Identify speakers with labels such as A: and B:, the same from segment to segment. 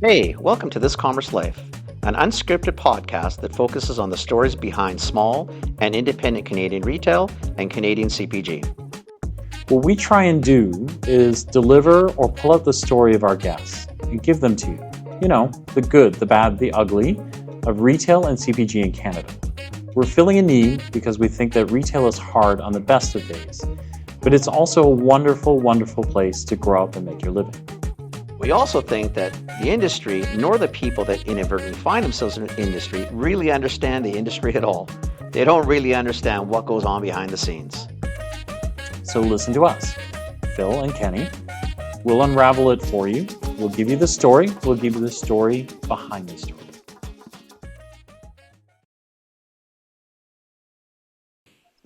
A: Hey, welcome to This Commerce Life, an unscripted podcast that focuses on the stories behind small and independent Canadian retail and Canadian CPG.
B: What we try and do is deliver or pull out the story of our guests and give them to you. You know, the good, the bad, the ugly of retail and CPG in Canada. We're filling a need because we think that retail is hard on the best of days, but it's also a wonderful, wonderful place to grow up and make your living.
A: We also think that the industry, nor the people that inadvertently find themselves in the industry, really understand the industry at all. They don't really understand what goes on behind the scenes.
B: So listen to us, Phil and Kenny. We'll unravel it for you. We'll give you the story. We'll give you the story behind the story.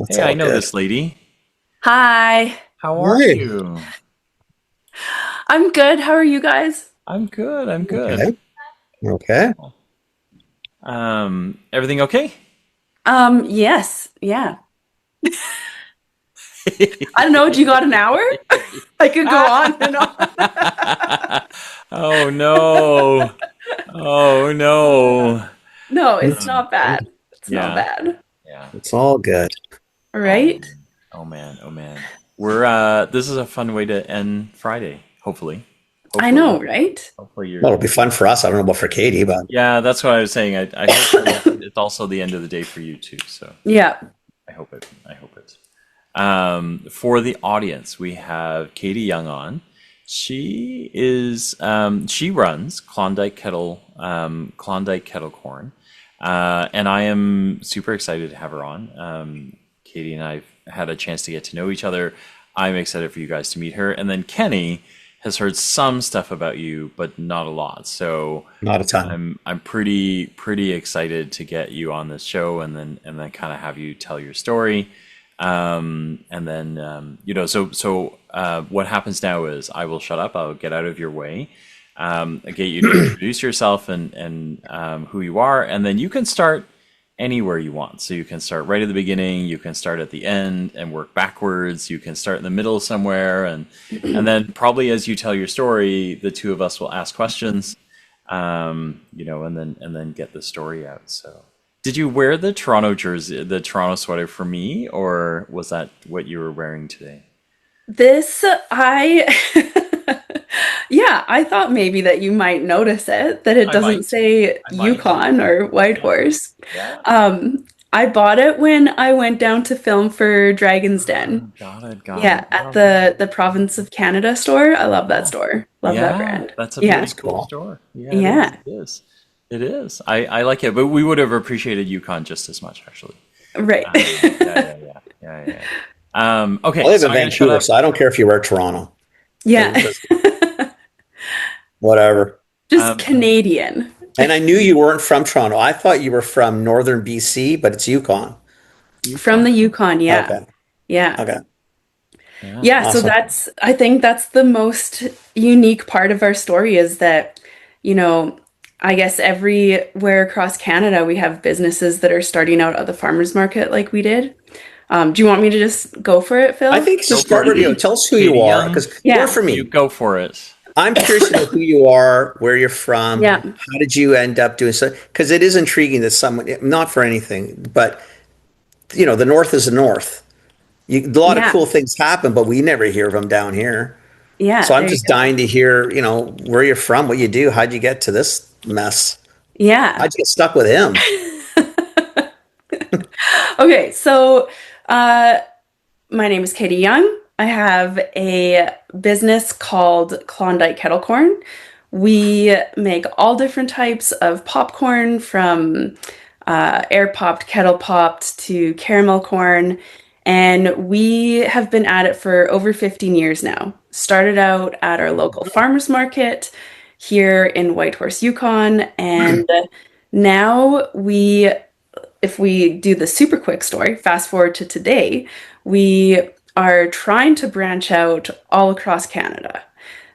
C: Hey, I know this lady.
D: Hi.
C: How are you?
D: I'm good. How are you guys?
C: I'm good.
E: Okay.
C: Everything okay?
D: Yes. Yeah. I don't know. Do you got an hour? I could go on and on.
C: Oh no. Oh no.
D: No, it's not bad. It's not bad.
C: Yeah.
E: It's all good.
D: Right?
C: Oh man. We're this is a fun way to end Friday, hopefully.
D: I know, right?
C: Hopefully you're
E: Well, it'll be fun for us. I don't know about for Katie, but
C: Yeah, that's what I was saying. I hope it's also the end of the day for you too. So
D: Yeah.
C: I hope it. For the audience, we have Katie Young on. She is she runs Klondike Kettle Corn, and I am super excited to have her on. Katie and I've had a chance to get to know each other. I'm excited for you guys to meet her, and then Kenny has heard some stuff about you, but not a lot. So
E: not a ton.
C: I'm pretty excited to get you on this show, and then kind of have you tell your story. And then what happens now is I will shut up. I'll get out of your way. Get you to introduce yourself and who you are, and then you can start anywhere you want. So you can start right at the beginning, you can start at the end and work backwards, you can start in the middle somewhere, and then probably as you tell your story, the two of us will ask questions, and then get the story out. So did you wear the Toronto jersey, the Toronto sweater for me, or was that what you were wearing today?
D: I thought maybe that you might notice that it doesn't say Yukon or Whitehorse.
C: Yeah.
D: I bought it when I went down to film for Dragon's Den.
C: Got it.
D: At the Province of Canada store. I love that store. Love that brand.
C: That's a pretty cool store.
D: Yeah.
C: It is. I like it, but we would have appreciated Yukon just as much, actually.
D: Right.
C: Yeah. Okay.
E: I live in Vancouver, so I don't care if you wear Toronto.
D: Yeah.
E: Whatever.
D: Just Canadian.
E: And I knew you weren't from Toronto. I thought you were from northern BC, but it's Yukon.
D: From the Yukon, yeah.
E: Okay.
D: Yeah.
E: Okay.
D: Yeah,
E: Awesome.
D: so I think that's the most unique part of our story is that, I guess everywhere across Canada we have businesses that are starting out at the farmers market like we did. Do you want me to just go for it, Phil?
E: I think to start with you, tell us who you are, because you're for me.
C: You go for it.
E: I'm curious to know who you are, where you're from,
D: Yeah.
E: how did you end up doing so? Because it is intriguing that someone, not for anything, but the North is the North. A lot of cool things happen, but we never hear of them down here.
D: Yeah.
E: So I'm just dying to hear, where you're from, what you do, how'd you get to this mess?
D: Yeah.
E: How'd you get stuck with him?
D: Okay, so my name is Katie Young. I have a business called Klondike Kettle Corn. We make all different types of popcorn, from air popped, kettle popped to caramel corn. And we have been at it for over 15 years now. Started out at our local farmers market here in Whitehorse, Yukon. And now if we do the super quick story, fast forward to today, we are trying to branch out all across Canada.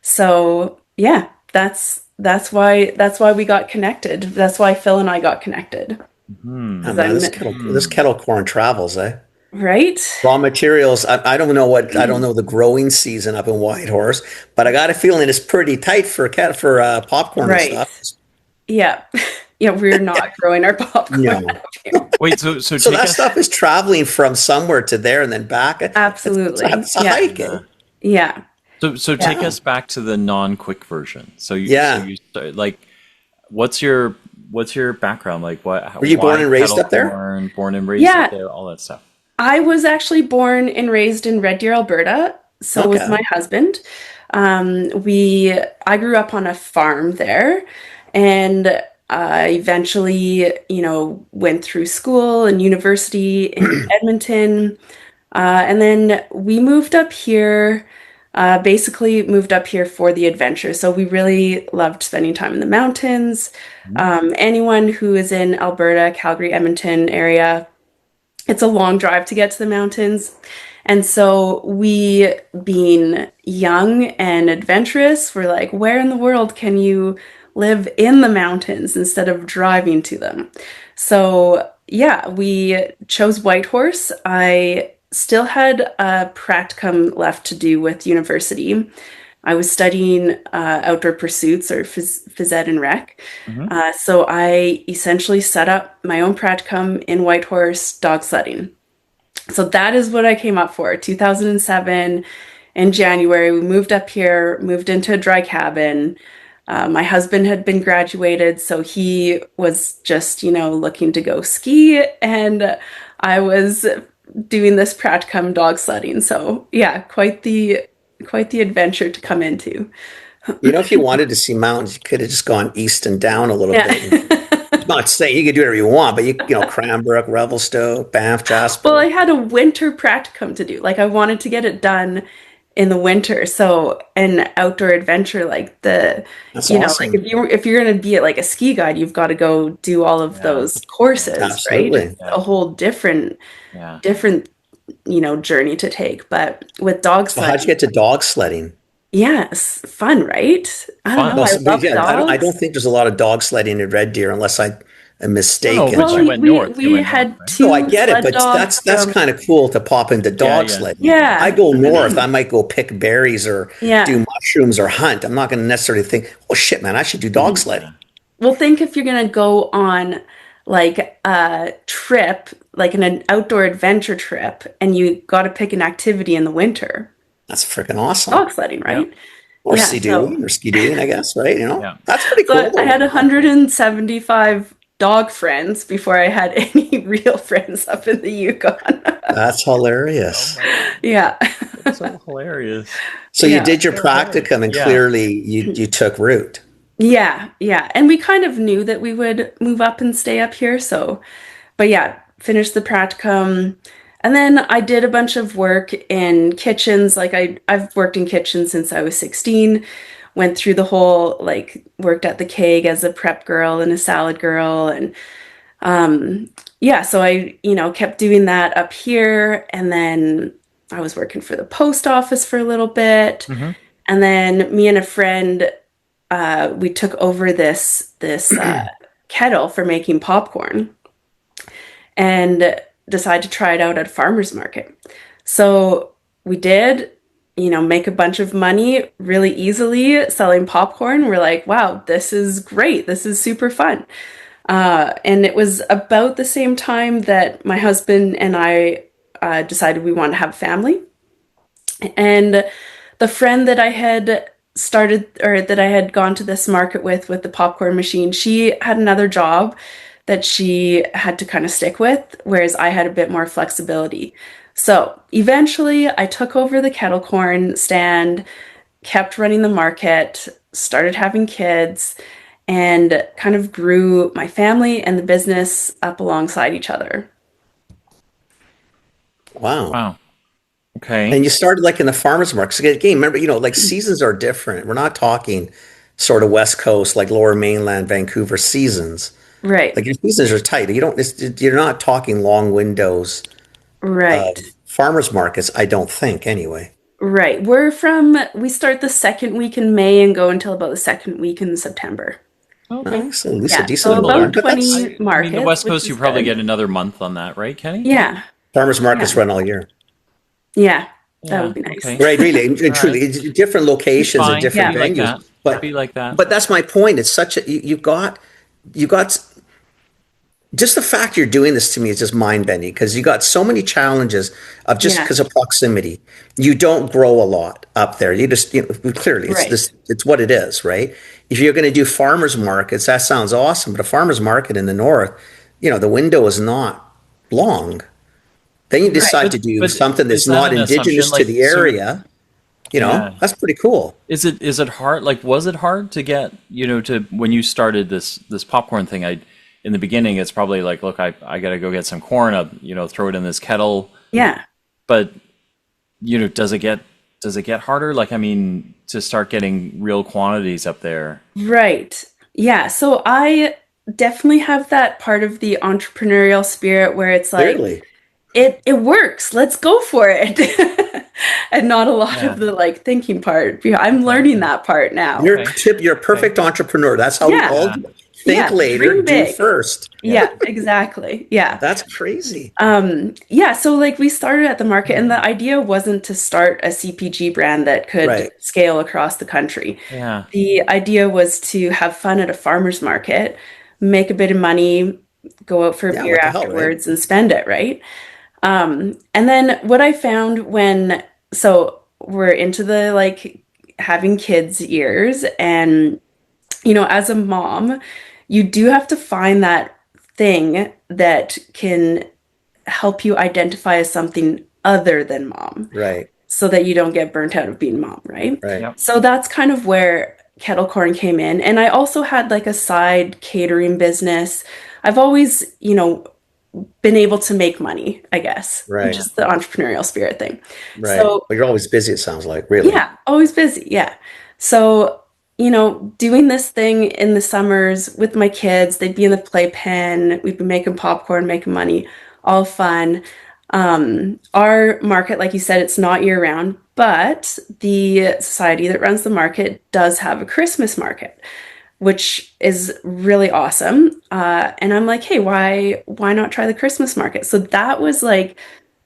D: So yeah, that's why we got connected. That's why Phil and I got connected.
E: Oh, man, this kettle corn travels, eh?
D: Right?
E: Raw materials. I don't know I don't know the growing season up in Whitehorse, but I got a feeling it's pretty tight for popcorn and
D: Right.
E: stuff.
D: Yeah. Yeah, we're not growing our popcorn
E: No.
D: up here.
C: Wait, so
E: So
C: take
E: that
C: us.
E: stuff is traveling from somewhere to there and then back.
D: Absolutely.
E: It's a
D: Yeah.
E: hike, eh?
D: Yeah.
C: So take
D: Yeah.
C: us back to the non-quick version. So
E: Yeah.
C: you start, like, what's your background? Like,
E: Were you born
C: why
E: and raised
C: kettle
E: up there?
C: corn? Born and raised up
D: Yeah.
C: there, all that stuff.
D: I was actually born and raised in Red Deer, Alberta. So was
E: Okay.
D: my husband. I grew up on a farm there, and I eventually, went through school and university in Edmonton. And then we moved up here, basically moved up here for the adventure. So we really loved spending time in the mountains. Anyone who is in Alberta, Calgary, Edmonton area, it's a long drive to get to the mountains. And so we, being young and adventurous, were like, where in the world can you live in the mountains instead of driving to them? So yeah, we chose Whitehorse. I still had a practicum left to do with university. I was studying outdoor pursuits or phys ed and rec. So I essentially set up my own practicum in Whitehorse dog sledding. So that is what I came up for. 2007 in January, we moved up here, moved into a dry cabin. My husband had been graduated, so he was just, looking to go ski, and I was doing this practicum dog sledding. So yeah, quite the adventure to come into.
E: If you wanted to see mountains, you could have just gone east and down a little bit.
D: Yeah.
E: I'm not saying you could do whatever you want, but Cranbrook, Revelstoke, Banff, Jasper.
D: Well, I had a winter practicum to do. Like I wanted to get it done in the winter. So an outdoor adventure like
E: That's awesome.
D: like if you're gonna be at like a ski guide, you've got to go do all of those courses, right?
E: Absolutely.
D: It's a whole different
C: Yeah.
D: journey to take. But with dog
E: So how'd you
D: sledding,
E: get to dog sledding?
D: yes, fun, right? I don't
C: Fun.
D: know.
E: No,
D: I love
E: I don't
D: dogs.
E: think there's a lot of dog sledding in Red Deer unless I'm
C: No,
E: mistaken.
C: but you
D: Well,
C: went north. You
D: we
C: went
D: had
C: north, right?
D: two
E: No, I get it,
D: sled
E: but
D: dogs
E: that's
D: from
E: kind of cool to pop into dog
C: Yeah.
E: sledding.
D: yeah.
E: I go north, I might go pick berries or
D: Yeah.
E: do mushrooms or hunt. I'm not going to necessarily think, oh shit, man, I should do dog sledding.
D: Well, think if you're gonna go on like a trip, like an outdoor adventure trip, and you got to pick an activity in the winter,
E: That's freaking awesome.
D: dog sledding, right?
E: Or
D: Yeah,
E: skiing, I guess, right?
C: Yeah.
E: That's pretty
D: so
E: cool.
D: I had 175 dog friends before I had any real friends up in the Yukon.
E: That's hilarious.
D: Yeah.
C: It's so hilarious.
E: So you
D: Yeah.
E: did your practicum and
C: Yeah.
E: clearly you took root.
D: Yeah, yeah. And we kind of knew that we would move up and stay up here, so but yeah, finished the practicum. And then I did a bunch of work in kitchens. Like I've worked in kitchens since I was 16. Went through the whole like worked at the Keg as a prep girl and a salad girl and yeah, so I, kept doing that up here and then I was working for the post office for a little bit. And then me and a friend we took over this kettle for making popcorn and decided to try it out at a farmer's market. So we did, make a bunch of money really easily selling popcorn. We're like, wow, this is great. This is super fun. And it was about the same time that my husband and I decided we wanted to have a family. And the friend that I had started or that I had gone to this market with the popcorn machine, she had another job that she had to kind of stick with, whereas I had a bit more flexibility. So eventually I took over the kettle corn stand, kept running the market, started having kids, and kind of grew my family and the business up alongside each other.
E: Wow.
C: Wow. Okay.
E: And you started like in the farmers markets. Again, remember, like seasons are different. We're not talking sort of West Coast, like Lower Mainland, Vancouver seasons.
D: Right.
E: Like your seasons are tight. You're not talking long windows.
D: Right.
E: Farmers markets, I don't think, anyway.
D: Right. We start the second week in May and go until about the second week in September.
E: Nice. At least
D: Yeah,
E: a decent
D: so
E: amount.
D: about 20 markets.
C: I mean, the West
D: which
C: Coast,
D: is
C: you probably
D: good.
C: get another month on that, right, Kenny?
D: Yeah.
E: Farmers markets
D: Yeah.
E: run all year.
D: Yeah, that
C: Yeah.
D: would be nice.
C: Okay.
E: Right, really, and
C: All
E: truly,
C: right.
E: it's different locations and
C: Fine.
E: different
C: Be like
E: venues.
C: that.
E: But
C: Be like that.
E: but that's my point. It's such a you got just the fact you're doing this to me is just mind bending because you got so many challenges of just
D: Yeah.
E: because of proximity. You don't grow a lot up there. You just clearly it's
D: Right.
E: this it's what it is, right? If you're going to do farmers markets, that sounds awesome. But a farmers market in the north, the window is not long. Then you
D: Right.
E: decide to do
C: But
E: something
C: is
E: that's
C: that
E: not
C: an assumption?
E: indigenous to
C: Like,
E: the
C: so,
E: area.
C: yeah.
E: That's pretty cool.
C: Is it hard? Like, was it hard to get, to when you started this popcorn thing? In the beginning, it's probably like, look, I got to go get some corn, throw it in this kettle.
D: Yeah.
C: But, does it get harder? Like, I mean, to start getting real quantities up there.
D: Right. Yeah. So I definitely have that part of the entrepreneurial spirit where it's like,
E: Clearly.
D: it works. Let's go for it. And not a lot
C: Yeah.
D: of the like thinking part. I'm learning that part now.
E: You're a perfect entrepreneur. That's how
D: Yeah.
E: we all think
D: Yeah,
E: later,
D: dream
E: do
D: big.
E: first.
D: Yeah, exactly. Yeah.
E: That's crazy.
D: Yeah, so like we started at the market and the idea wasn't to start a CPG brand that could
E: Right.
D: scale across the country.
C: Yeah.
D: The idea was to have fun at a farmer's market, make a bit of money, go out for a
E: Yeah,
D: beer
E: what the hell, right?
D: afterwards and spend it, right? And then what I found so we're into the like having kids years and as a mom, you do have to find that thing that can help you identify as something other than mom
E: Right.
D: so that you don't get burnt out of being mom, right?
E: Right.
C: Yep.
D: So that's kind of where Kettle Corn came in. And I also had like a side catering business. I've always, been able to make money, I guess.
E: Right.
D: Just the entrepreneurial spirit thing.
E: Right.
D: So
E: Well, you're always busy, it sounds like, really.
D: yeah, always busy. Yeah. So, doing this thing in the summers with my kids, they'd be in the playpen, we'd be making popcorn, making money, all fun. Our market, like you said, it's not year round, but the society that runs the market does have a Christmas market, which is really awesome. And I'm like, hey, why not try the Christmas market? So that was like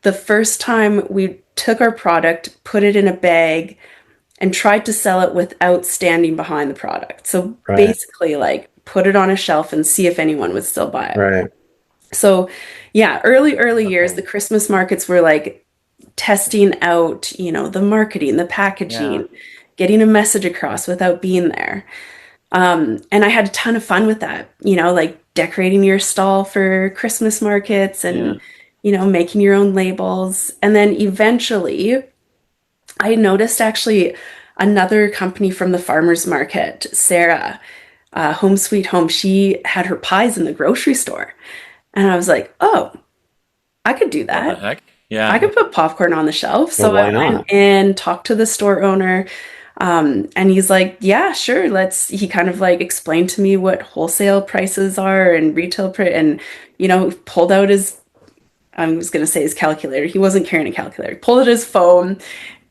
D: the first time we took our product, put it in a bag, and tried to sell it without standing behind the product. So
E: Right.
D: basically, like, put it on a shelf and see if anyone would still buy it.
E: Right.
D: So, yeah, early years, the Christmas markets were like testing out, the marketing, the packaging, getting a message across without being there. And I had a ton of fun with that, like decorating your stall for Christmas markets and, making your own labels. And then eventually, I noticed actually another company from the farmers market, Sarah, Home Sweet Home, she had her pies in the grocery store. And I was like, oh, I could do
C: What the
D: that.
C: heck? Yeah.
D: I could put popcorn on the shelf. So
E: Well, why
D: I
E: not?
D: went and talked to the store owner. And he's like, yeah, sure. He kind of like explained to me what wholesale prices are and retail price and, pulled out I was going to say his calculator. He wasn't carrying a calculator. He pulled out his phone,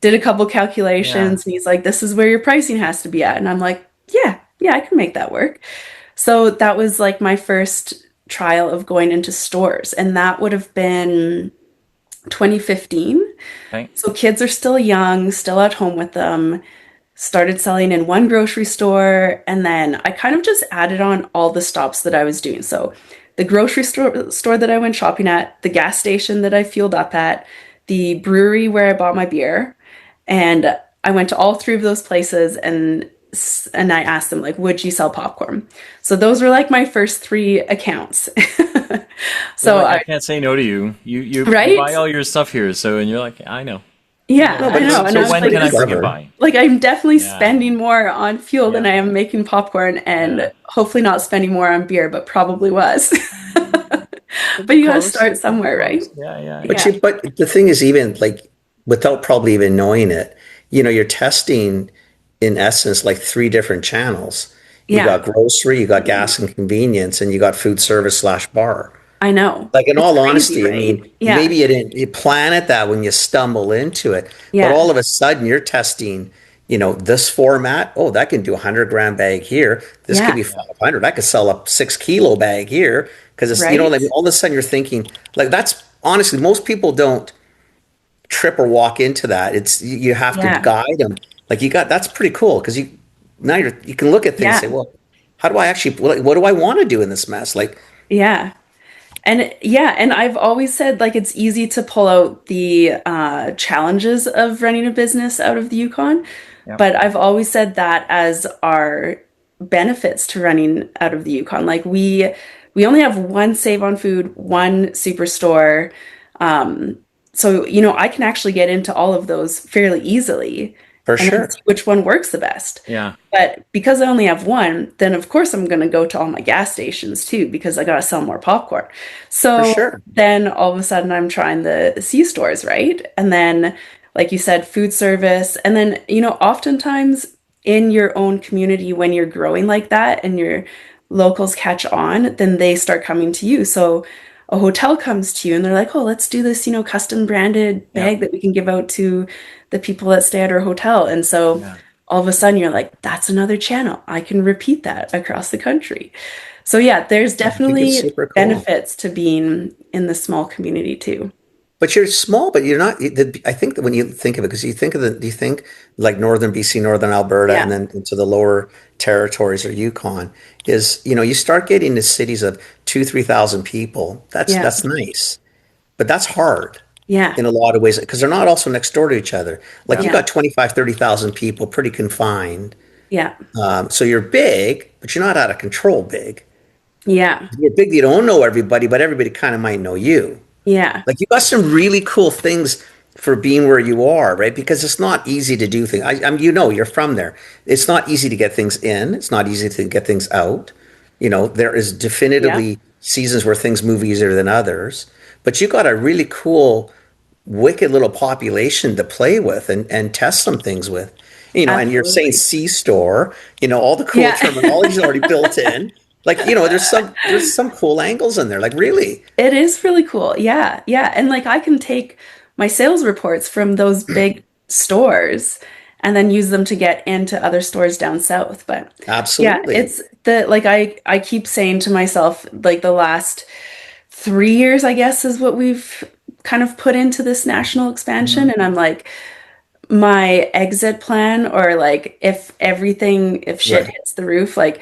D: did a couple calculations, and he's like, this is where your pricing has to be at. And I'm like, yeah, I can make that work. So that was like my first trial of going into stores. And that would have been 2015.
C: Okay.
D: So kids are still young, still at home with them. Started selling in one grocery store, and then I kind of just added on all the stops that I was doing. So the grocery store that I went shopping at, the gas station that I fueled up at, the brewery where I bought my beer, and I went to all three of those places and I asked them like, would you sell popcorn? So those were like my first three accounts. So
C: You're like, I can't say no to you. You
D: Right?
C: buy all your stuff here, and you're like, I know.
D: yeah,
E: No,
D: I
E: but
D: know. And I
C: So
D: was
C: when
D: like,
C: can I
D: this-
C: bring it
E: clever.
C: by?
D: like I'm definitely
C: Yeah.
D: spending more on fuel than I
C: Yeah.
D: am making popcorn and
C: Yeah.
D: hopefully not spending more on beer, but probably was. But you gotta
C: Close.
D: start somewhere, right?
C: Yeah.
E: But
D: Yeah.
E: but the thing is, even like without probably even knowing it, you're testing in essence like three different channels. You
D: Yeah.
E: got grocery, you got gas and convenience, and you got food service / bar.
D: I know.
E: Like in
D: It's
E: all
D: crazy,
E: honesty, I
D: right?
E: mean,
D: Yeah.
E: maybe you plan it that when you stumble into it,
D: Yeah.
E: but all of a sudden you're testing, this format. Oh, that can do 100-gram bag here. This
D: Yeah.
E: could be 500. I could sell a 6-kilo bag here because it's
D: Right.
E: like all of a sudden you're thinking like honestly, most people don't trip or walk into that. It's you have to
D: Yeah.
E: guide them. Like that's pretty cool because you can look at things and say,
D: Yeah.
E: well, how do I actually what do I want to do in this mess? Like,
D: Yeah. And yeah, and I've always said like it's easy to pull out the challenges of running a business out of the Yukon,
C: Yep.
D: but I've always said that as our benefits to running out of the Yukon. Like we only have one Save on Food, one Superstore. So, I can actually get into all of those fairly easily
E: for
D: and then
E: sure,
D: see which one works the best.
C: Yeah.
D: But because I only have one, then of course I'm going to go to all my gas stations too because I got to sell more popcorn.
E: for
D: So
E: sure.
D: then all of a sudden I'm trying the C stores, right? And then, like you said, food service. And then, oftentimes in your own community, when you're growing like that and your locals catch on, then they start coming to you. So a hotel comes to you and they're like, oh, let's do this, custom branded
C: Yeah.
D: bag that we can give out to the people that stay at our hotel. And so
C: Yeah.
D: all of a sudden you're like, that's another channel. I can repeat that across the country. So yeah, there's
E: I think it's
D: definitely
E: super cool.
D: benefits to being in the small community too.
E: But you're small, but you're not. I think that when you think of it, because you think like northern BC, northern Alberta, and
D: Yeah.
E: then into the lower territories or Yukon, you start getting to cities of 2, 3,000 people.
D: Yeah.
E: That's nice, but that's hard
D: Yeah.
E: in a lot of ways because they're not also next door to each other. Like you
D: Yeah.
E: got 25, 30,000 people, pretty confined.
D: Yeah.
E: So you're big, but you're not out of control big.
D: Yeah.
E: You're big, you don't know everybody, but everybody kind of might know you.
D: Yeah.
E: Like you got some really cool things for being where you are, right? Because it's not easy to do things. You're from there. It's not easy to get things in. It's not easy to get things out. There is
D: Yeah.
E: definitively seasons where things move easier than others. But you got a really cool, wicked little population to play with and test some things with. And you're saying
D: Absolutely.
E: C store, all the cool
D: Yeah.
E: terminology is already built in. Like, there's some cool angles in there. Like really.
D: It is really cool. Yeah. Yeah. And like I can take my sales reports from those big stores and then use them to get into other stores down south. But yeah,
E: Absolutely.
D: it's the like I keep saying to myself, like the last 3 years, I guess, is what we've kind of put into this national expansion.
C: Mhm.
D: And I'm like, my exit plan, or like if shit
E: Right.
D: hits the roof, like,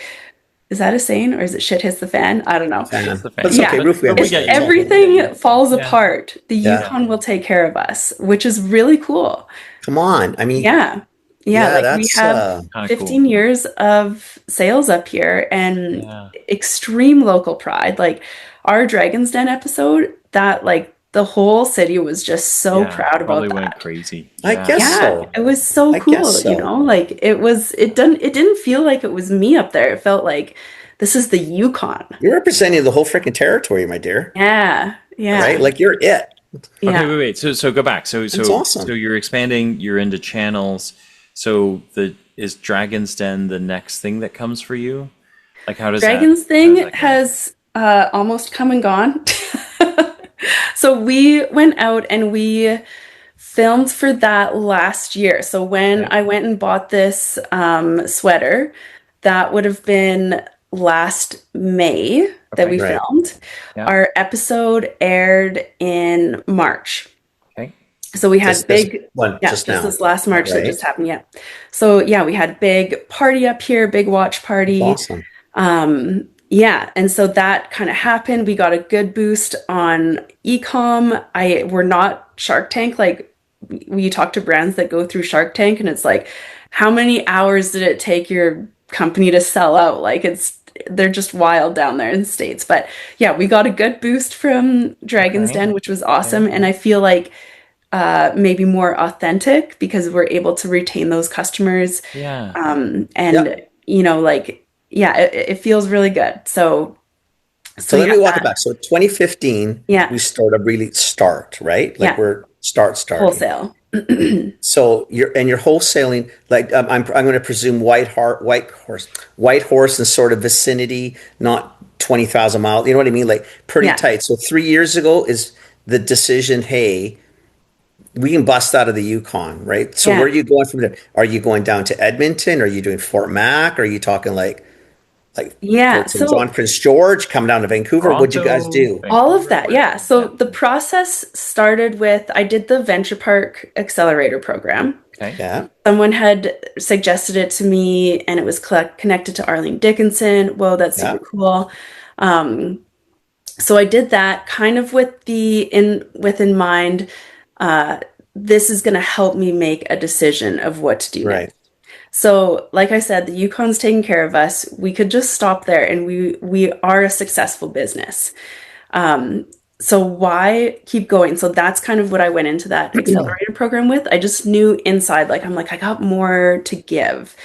D: is that a saying or is it shit hits the fan? I don't know.
C: That's the
E: But it's
C: fan.
E: okay.
D: Yeah.
E: Roof we
C: But we
D: If
C: get
E: understand.
C: you.
D: everything falls
C: Yeah.
D: apart, the
E: Yeah.
D: Yukon will take care of us, which is really cool.
E: Come on. I mean,
D: Yeah. Yeah,
E: yeah,
D: like we
E: that's
D: have
C: Kind of cool.
D: 15 years of sales up here and
C: Yeah.
D: extreme local pride. Like our Dragon's Den episode, that like the whole city was just so
C: Yeah.
D: proud
C: Probably
D: about
C: went
D: that.
C: crazy.
E: I
C: Yeah.
E: guess
D: Yeah,
E: so.
D: it was so
E: I guess
D: cool,
E: so.
D: like it didn't feel like it was me up there. It felt like this is the Yukon.
E: You're representing the whole freaking territory, my dear.
D: Yeah. Yeah.
E: Right? Like you're it.
C: Okay,
D: Yeah.
C: wait. So go back. So
E: That's awesome.
C: so you're expanding. You're into channels. So is Dragon's Den the next thing that comes for you? Like how does
D: Dragon's
C: that? How does
D: thing
C: that go?
D: has almost come and gone. So we went out and we filmed for that last year. So when
C: Okay.
D: I went and bought this sweater, that would have been last May that we
C: Okay.
E: Right.
D: filmed.
C: Yeah.
D: Our episode aired in March.
C: Okay.
D: So we had
E: Just this
D: big,
E: one,
D: yeah,
E: just
D: just
E: now.
D: this last March that
E: Right?
D: just happened. Yeah. So yeah, we had big party up here, big watch party.
E: Awesome.
D: Yeah, and so that kind of happened. We got a good boost on ecom. We're not Shark Tank. Like we talk to brands that go through Shark Tank, and it's like, how many hours did it take your company to sell out? Like they're just wild down there in the States. But yeah, we got a good boost from Dragon's
C: Okay.
D: Den, which was awesome. And I feel like maybe more authentic because we're able to retain those customers.
C: Yeah.
D: And
E: Yep.
D: like, yeah, it feels really good. So
E: So let
D: yeah,
E: me walk it back. So 2015,
D: Yeah.
E: we started really start, right? Like
D: Yeah.
E: we're starting.
D: wholesale.
E: So you're wholesaling like I'm going to presume Whitehorse and sort of vicinity, not 20,000 miles. You know what I mean? Like pretty
D: Yeah.
E: tight. So 3 years ago is the decision. Hey, we can bust out of the Yukon, right? So
D: Yeah.
E: where are you going from there? Are you going down to Edmonton? Are you doing Fort Mac? Are you talking like Like
D: Yeah.
E: St. John, Prince George, come down to Vancouver. What'd you guys do?
D: All of that, yeah. So the process started with I did the Venture Park Accelerator program.
C: Okay.
E: Yeah.
D: Someone had suggested it to me, and it was connected to Arlene Dickinson. Whoa, that's
E: Yeah.
D: super cool. So I did that kind of with in mind. This is going to help me make a decision of what to do
E: Right.
D: next. So, like I said, the Yukon's taking care of us. We could just stop there, and we are a successful business. So why keep going? So that's kind of what I went into that accelerator program with. I just knew inside, like I'm like I got more to give,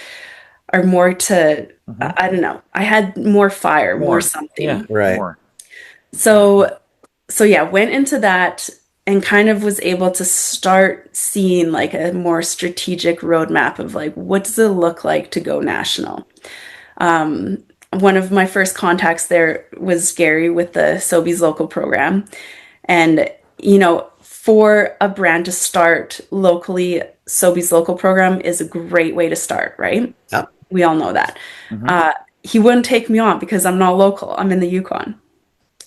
D: or more to I don't know. I had more fire, more something.
C: Yeah.
E: Right.
C: More.
D: So yeah, went into that and kind of was able to start seeing like a more strategic roadmap of like, what does it look like to go national? One of my first contacts there was Gary with the Sobeys local program. And, for a brand to start locally, Sobeys local program is a great way to start, right?
E: Yeah.
D: We all know that. He wouldn't take me on because I'm not local. I'm in the Yukon.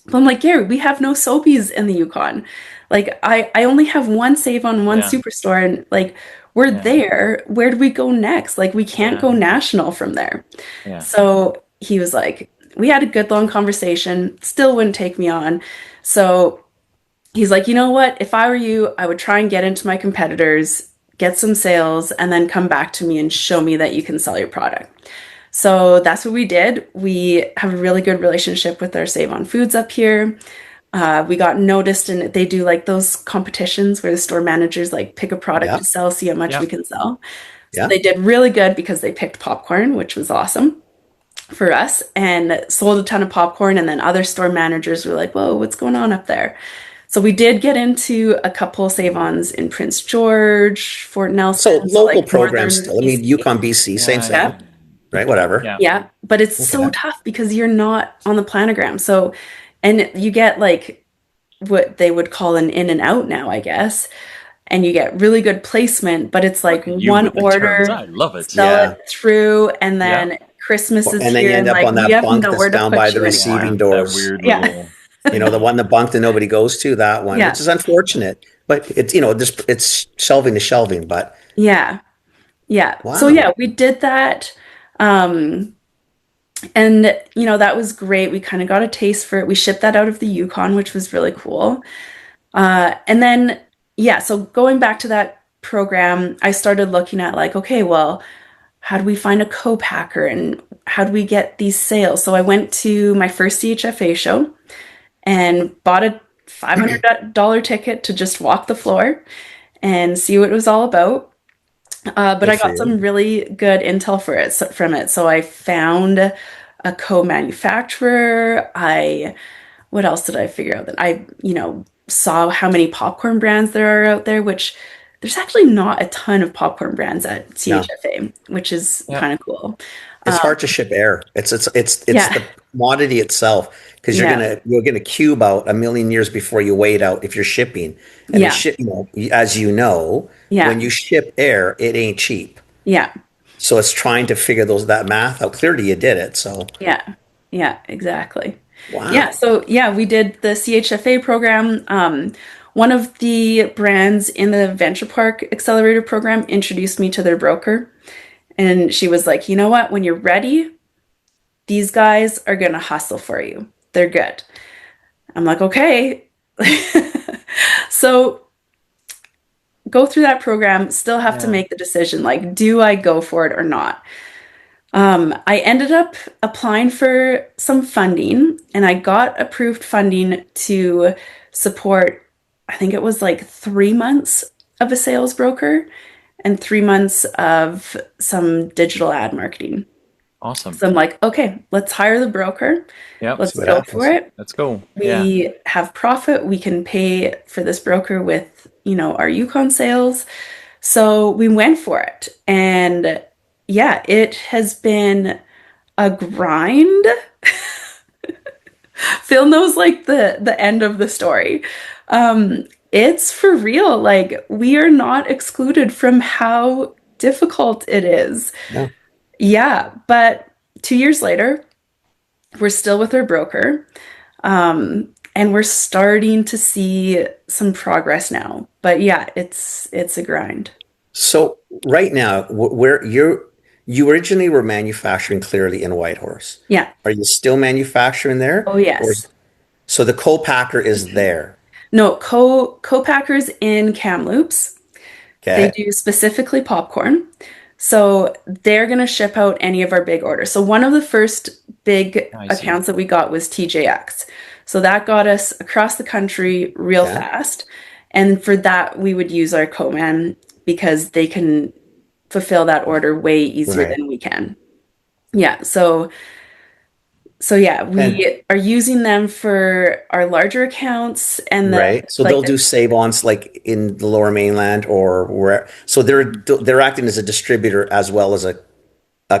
D: But I'm like, Gary, we have no Sobeys in the Yukon. Like, I only have one save on one Superstore, and like, we're there. Where do we go next? Like, we can't go national from there.
C: Yeah.
D: So he was like, we had a good long conversation, still wouldn't take me on. So he's like, you know what? If I were you, I would try and get into my competitors, get some sales, and then come back to me and show me that you can sell your product. So that's what we did. We have a really good relationship with our Save on Foods up here. We got noticed, and they do like those competitions where the store managers like pick a product to sell, see how much we can sell. So they did really good because they picked popcorn, which was awesome for us, and sold a ton of popcorn. And then other store managers were like, whoa, what's going on up there? So we did get into a couple save-ons in Prince George, Fort Nelson.
E: So local
D: like
E: programs
D: northern
E: still. I mean,
D: BC.
E: Yukon, BC, same thing.
D: Yeah.
E: Right, whatever.
D: Yeah, but it's so tough because you're not on the planogram. So, and you get like what they would call an in and out now, I guess. And you get really good placement, but it's like
C: You
D: one
C: with the
D: order,
C: terms. I love it.
D: sell it through, and then Christmas is
E: And then
D: here,
E: you end
D: and
E: up
D: like
E: on
D: we
E: that
D: have
E: bunk
D: nowhere
E: that's
D: to
E: down
D: put
E: by
D: you
E: the
D: anymore.
E: receiving
C: That
E: doors.
C: weird
D: Yeah.
C: little.
E: The one that bunk that nobody goes to, that one,
D: Yeah.
E: which is unfortunate. But it's it's shelving to shelving. But
D: Yeah.
E: wow.
D: So yeah, we did that. And that was great. We kind of got a taste for it. We shipped that out of the Yukon, which was really cool. And then, so going back to that program, I started looking at like, okay, well, how do we find a co-packer and how do we get these sales? So I went to my first CHFA show and bought a $500 ticket to just walk the floor and see what it was all about. But I got some really good intel from it. So I found a co-manufacturer. What else did I figure out? That I, saw how many popcorn brands there are out there, which there's actually not a ton of popcorn brands at CHFA, which is kind of cool.
E: It's hard to ship air. It's the commodity itself, because you're gonna cube out a million years before you weigh it out if you're shipping. And as when you ship air, it ain't cheap.
D: Yeah.
E: So it's trying to figure that math out. Clearly you did it. So
D: yeah, exactly.
E: wow.
D: Yeah, so we did the CHFA program. One of the brands in the Venture Park Accelerator program introduced me to their broker. And she was like, you know what? When you're ready, these guys are going to hustle for you. They're good. I'm like, okay. So go through that program, still have to make the decision, like, do I go for it or not? I ended up applying for some funding, and I got approved funding to support, I think it was like 3 months of a sales broker and 3 months of some digital ad marketing.
C: Awesome.
D: So I'm like, okay, let's hire the broker.
C: Yep.
D: Let's go for it.
C: Let's go.
D: We have profit. We can pay for this broker with, our Yukon sales. So we went for it. And it has been a grind. Phil knows like the end of the story. It's for real. Like, we are not excluded from how difficult it is.
E: No.
D: Yeah, but 2 years later, We're still with our broker. And we're starting to see some progress now. But yeah, it's a grind.
E: So right now, where you originally were manufacturing clearly in Whitehorse.
D: Yeah.
E: Are you still manufacturing there?
D: Oh,
E: Or
D: yes.
E: so the co-packer is there.
D: No, co-packers in Kamloops. They
E: Okay.
D: do specifically popcorn. So they're going to ship out any of our big orders. So one of the first big
C: I see.
D: accounts that we got was TJX. So that got us across the country real
E: Yeah.
D: fast. And for that, we would use our co-man because they can fulfill that order way easier
E: Right.
D: than we can. Yeah. So yeah,
E: And
D: we are using them for our larger accounts and then
E: right. So
D: like
E: they'll do save-ons like in the Lower Mainland or where. So they're acting as a distributor as well as a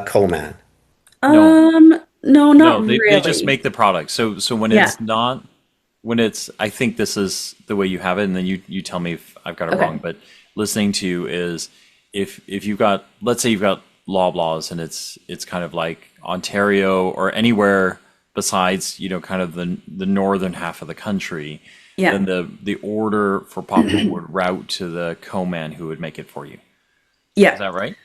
E: co-man.
C: No,
D: no, not
C: no, they just
D: really.
C: make the product. So when
D: Yeah.
C: it's not, when it's, I think this is the way you have it, and then you tell me if I've got it
D: Okay.
C: wrong. But listening to you is, if you've got, let's say you've got Loblaws, and it's kind of like Ontario or anywhere besides, kind of the northern half of the country,
D: Yeah.
C: then the order for popcorn would route to the co-man who would make it for you. Is
D: Yeah.
C: that right?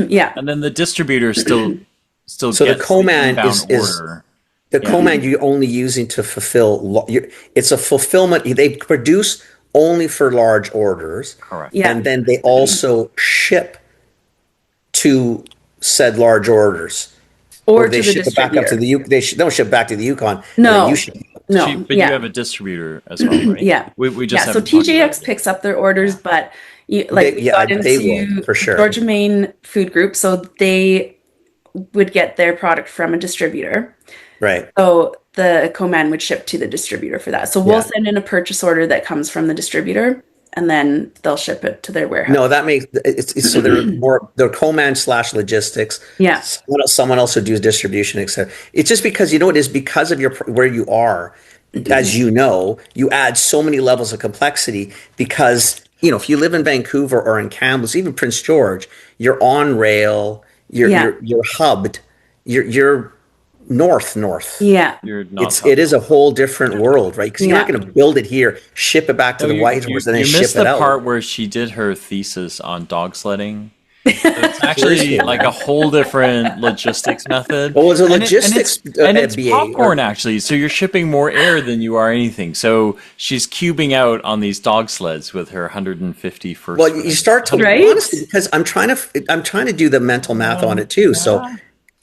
D: Yeah.
C: And then the distributor still
E: So the
C: gets the
E: co-man
C: inbound
E: is
C: order.
E: the
C: Yeah.
E: co-man you're only using to fulfill. It's a fulfillment. They produce only for large orders,
C: Correct.
D: Yeah.
E: and then they also ship to said large orders, or
D: Or
E: they
D: to the
E: ship it back up to
D: distributor.
E: the Yukon. Don't ship back to the Yukon, and then you
D: No.
E: ship.
D: No.
C: But you
D: Yeah.
C: have a distributor as well, right?
D: Yeah.
C: We just
D: Yeah. So
C: haven't talked about
D: TJX
C: it yet.
D: picks up their orders,
C: Yeah.
D: but like
E: They,
D: we
E: yeah,
D: got
E: they will
D: into
E: for sure.
D: Georgia Main Food Group, so they would get their product from a distributor.
E: Right.
D: So the co-man would ship to the distributor for that. So we'll
E: Yeah.
D: send in a purchase order that comes from the distributor, and then they'll ship it to their warehouse.
E: No, that makes so they're co-man slash logistics.
D: Yeah.
E: Someone else who does distribution, etc. It's just because you know it is because of where you are, as you know, you add so many levels of complexity because if you live in Vancouver or in Kamloops, even Prince George, you're on rail,
D: Yeah.
E: you're hubbed, you're north.
D: Yeah.
C: You're not
E: It is
C: talking.
E: a whole different world, right? Because you're not
D: Yeah.
E: going to build it here, ship it back to
C: No,
E: the
C: you
E: White
C: you
E: Horse, and then
C: you
E: ship
C: missed
E: it
C: the
E: out.
C: part where she did her thesis on dog sledding. It's actually
E: Seriously.
C: like a whole different logistics method.
E: Well, it was a
C: And
E: logistics
C: it's
E: BA.
C: popcorn actually, so you're shipping more air than you are anything. So she's cubing out on these dog sleds with her 150 first.
E: Well, you start to
D: Right?
E: honestly because I'm trying to do the mental math on it too. So,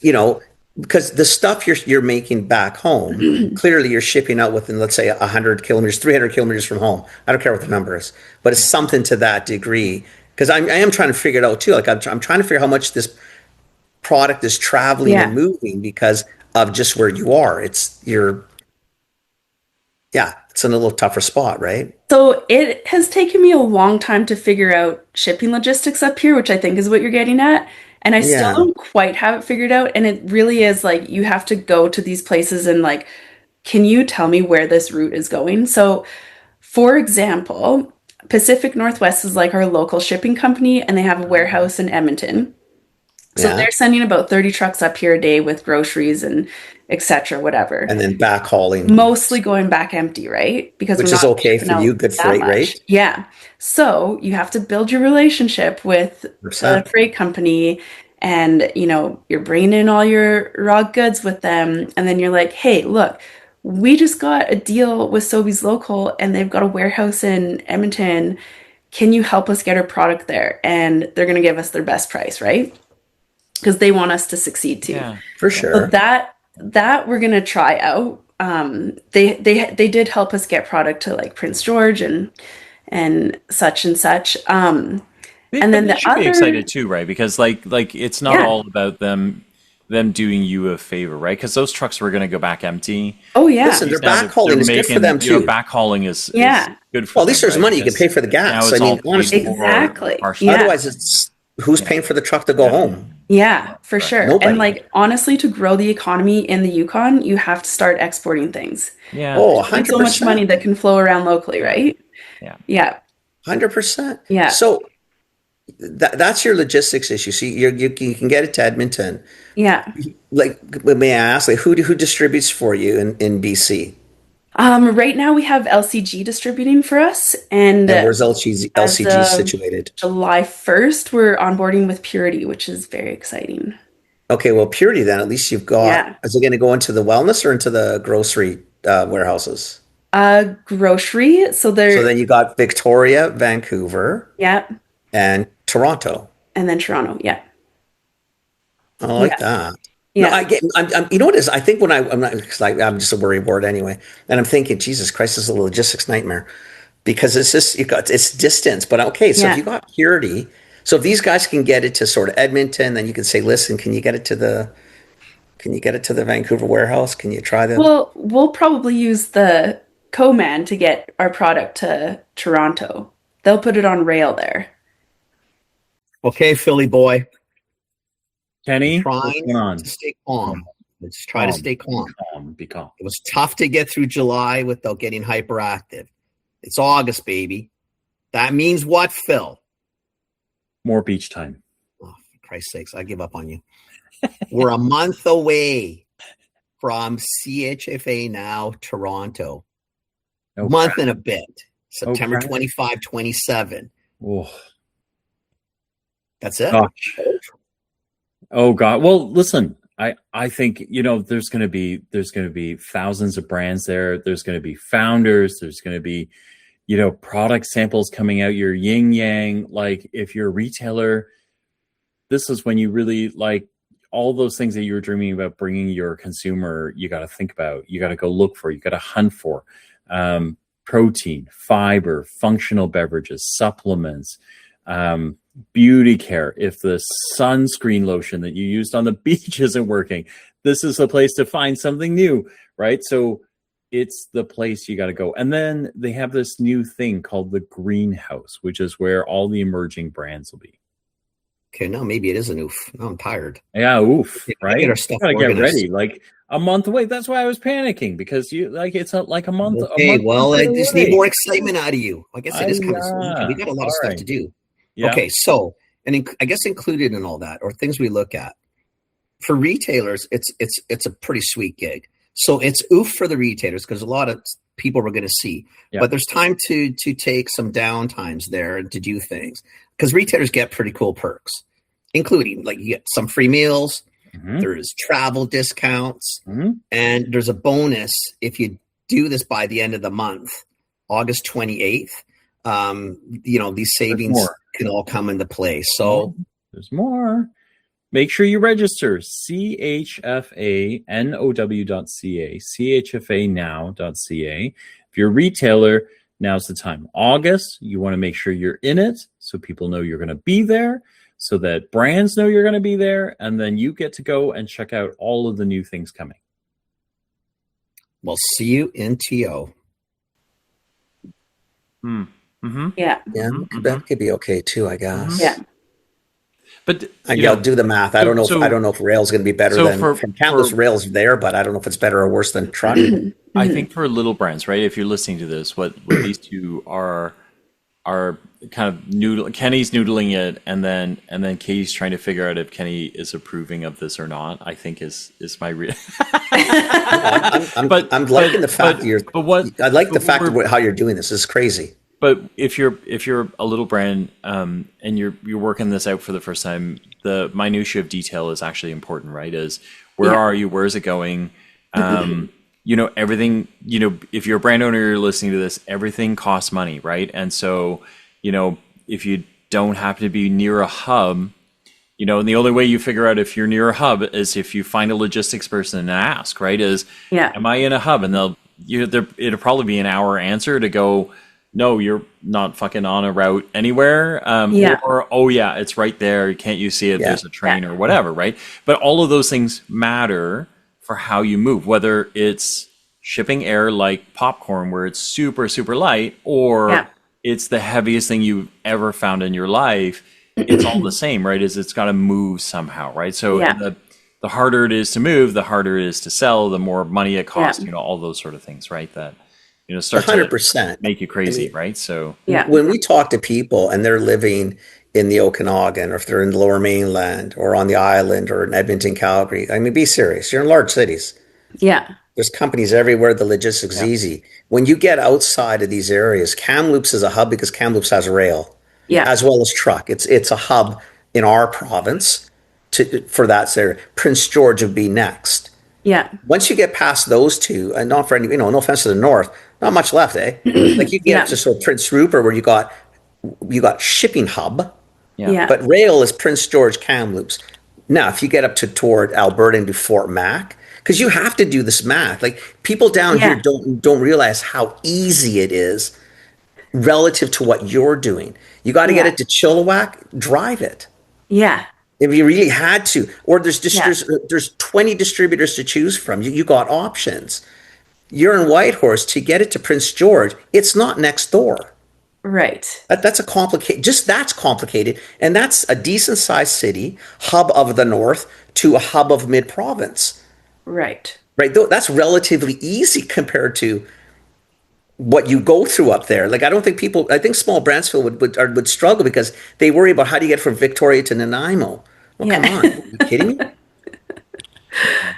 E: you know, because the stuff you're making back home, clearly you're shipping out within, let's say, 100 kilometers, 300 kilometers from home. I don't care what the number is, but it's something to that degree. Because I am trying to figure it out too. Like I'm trying to figure out how much this product is traveling
D: Yeah.
E: and moving because of just where you are. It's in a little tougher spot, right?
D: So it has taken me a long time to figure out shipping logistics up here, which I think is what you're getting at. And I still
E: Yeah.
D: don't quite have it figured out. And it really is like you have to go to these places and like, can you tell me where this route is going? So, for example, Pacific Northwest is like our local shipping company, and they have a warehouse in Edmonton. So
E: Yeah.
D: they're sending about 30 trucks up here a day with groceries and etc., whatever.
E: And then backhauling,
D: Mostly going back empty, right? Because
E: which
D: we're
E: is
D: not
E: okay
D: shipping
E: for you,
D: out
E: good
D: that
E: freight
D: much.
E: rate.
D: Yeah. So you have to build your relationship with the
E: 100%.
D: freight company, and you're bringing in all your raw goods with them, and then you're like, hey, look, we just got a deal with Sobeys Local, and they've got a warehouse in Edmonton. Can you help us get our product there? And they're going to give us their best price, right? Because they want us to succeed too.
C: Yeah.
E: For
D: So
E: sure.
D: that we're gonna try out. They did help us get product to like Prince George and such and such. And then
C: They
D: the
C: should be
D: other,
C: excited too, right? Because like it's not
D: yeah.
C: all about them doing you a favor, right? Because those trucks were going to go back empty.
D: Oh yeah.
E: Listen, their
C: Now
E: backhauling is good for them too.
C: Backhauling is
D: Yeah.
C: good for
E: Well, at least
C: them,
E: there's
C: right?
E: money you can
C: Because
E: pay for the
C: now
E: gas.
C: it's
E: I
C: all
E: mean,
C: paid
E: honestly,
C: for
D: Exactly.
C: partially.
D: Yeah.
E: otherwise it's who's paying for the truck to go home?
D: Yeah, for
C: Right.
D: sure.
E: Nobody.
D: And like honestly, to grow the economy in the Yukon, you have to start exporting things.
C: Yeah.
E: Oh,
D: There's only so much money
E: 100%.
D: that can flow around locally, right?
C: Yeah.
D: Yeah.
E: 100%.
D: Yeah.
E: So that's your logistics issue. So you can get it to Edmonton.
D: Yeah.
E: Like, may I ask, like, who distributes for you in BC?
D: Right now we have LCG distributing for us, and
E: And where's
D: as
E: LCG
D: of
E: situated?
D: July 1st, we're onboarding with Purity, which is very exciting.
E: Okay, well, Purity then, at least you've got,
D: Yeah.
E: is it going to go into the wellness or into the grocery warehouses?
D: Grocery. So
E: So
D: they're,
E: then you got Victoria, Vancouver,
D: yeah,
E: and Toronto.
D: and then Toronto. Yeah.
E: I like
D: Yeah.
E: that. No,
D: Yeah.
E: you know what it is? I think when I'm not, because I'm just a worrywart anyway, and I'm thinking, Jesus Christ, this is a logistics nightmare because it's just it's distance. But okay, so if you
D: Yeah.
E: got Purity, so if these guys can get it to sort of Edmonton, then you can say, listen, can you get it to the Vancouver warehouse? Can you try the?
D: Well, we'll probably use the Co-Man to get our product to Toronto. They'll put it on rail there.
E: Okay, Philly boy,
C: Kenny, what's
E: trying
C: going on?
E: to stay calm. Let's try to stay calm.
C: Be calm.
E: It was tough to get through July without getting hyperactive. It's August, baby. That means what, Phil?
C: More beach time.
E: Oh, for Christ's sakes, I give up on you. We're a month away from CHFA Now Toronto.
C: Oh,
E: Month
C: crap.
E: and a bit. September
C: crap.
E: 25, 27.
C: Oh,
E: That's it.
C: gosh. Oh God. Well, listen, I think, there's going to be thousands of brands there. There's going to be founders. There's going to be, product samples coming out, your yin yang. Like if you're a retailer, this is when you really like all those things that you were dreaming about bringing your consumer, you got to think about, you got to go look for, you got to hunt for, protein, fiber, functional beverages, supplements, beauty care. If the sunscreen lotion that you used on the beach isn't working, this is the place to find something new, right? So it's the place you got to go. And then they have this new thing called the greenhouse, which is where all the emerging brands will be.
E: Okay, now maybe it is an oof. Now I'm tired.
C: Yeah, oof, right?
E: Get our stuff
C: Gotta get
E: organized.
C: ready, like a month away. That's why I was panicking, because it's like a month.
E: Okay, well, I just
C: away.
E: need more excitement out of you. I guess it is coming soon. We got a lot of stuff to do.
C: Yeah.
E: Okay, so, and I guess included in all that, or things we look at, for retailers, it's a pretty sweet gig. So it's oof for the retailers because a lot of people we're going to see, but there's time to take some downtimes there and to do things because retailers get pretty cool perks, including like you get some free meals, there's travel discounts, and there's a bonus if you do this by the end of the month, August 28th. These savings can all come into play. So
C: there's more. Make sure you register chfanow.ca, chfanow.ca. If you're a retailer, now's the time. August, you want to make sure you're in it so people know you're going to be there, so that brands know you're going to be there, and then you get to go and check out all of the new things coming.
E: We'll see you in TO.
D: Yeah.
E: That could be okay too, I guess.
D: Yeah.
E: But I'll do the math. I don't know if rail's going to be better than from countless rails there, but I don't know if it's better or worse than truck.
C: I think for little brands, right? If you're listening to this, what these two are kind of Kenny's noodling it, and then Katie's trying to figure out if Kenny is approving of this or not. I think is my real.
E: I'm liking the fact I like the fact of how you're doing this. This is crazy.
C: But if you're a little brand and you're working this out for the first time, the minutia of detail is actually important, right? Is where are you? Where is it going? Everything. If you're a brand owner, you're listening to this. Everything costs money, right? And so, if you don't happen to be near a hub, and the only way you figure out if you're near a hub is if you find a logistics person and ask, right? Am I in a hub? And it'll probably be an hour answer to go, no, you're not fucking on a route anywhere. Or, oh yeah, it's right there. Can't you see it? Yeah. There's a train or whatever, right? But all of those things matter for how you move, whether it's shipping air like popcorn where it's super, super light, or it's the heaviest thing you've ever found in your life. It's all the same, right? It's got to move somehow, right? So the harder it is to move, the harder it is to sell, the more money it costs, all those sort of things, right? That start
E: 100%
C: to make you crazy, right? So
E: when we talk to people and they're living in the Okanagan, or if they're in the Lower Mainland, or on the island, or in Edmonton, Calgary. I mean, be serious. You're in large cities.
D: Yeah.
E: There's companies everywhere. The logistics easy. When you get outside of these areas, Kamloops is a hub because Kamloops has rail,
D: Yeah.
E: as well as truck. It's a hub in our province for that area. Prince George would be next.
D: Yeah.
E: Once you get past those two, and not for any, no offense to the north, not much left, eh? Like you get up to sort of Prince Rupert, where you got shipping hub,
D: Yeah.
E: but rail is Prince George, Kamloops. Now, if you get up toward Alberta and to Fort Mac, because you have to do this math. Like people down here don't realize how easy it is relative to what you're doing. You got to get it to Chilliwack, drive it.
D: Yeah.
E: If you really had to, or there's 20 distributors to choose from. You got options. You're in Whitehorse. To get it to Prince George, it's not next door.
D: Right.
E: That's complicated, and that's a decent sized city, hub of the north to a hub of mid province.
D: Right.
E: Right. That's relatively easy compared to what you go through up there. Like I think small Bransfield would struggle because they worry about how do you get from Victoria to Nanaimo. Well, come on, are you kidding me?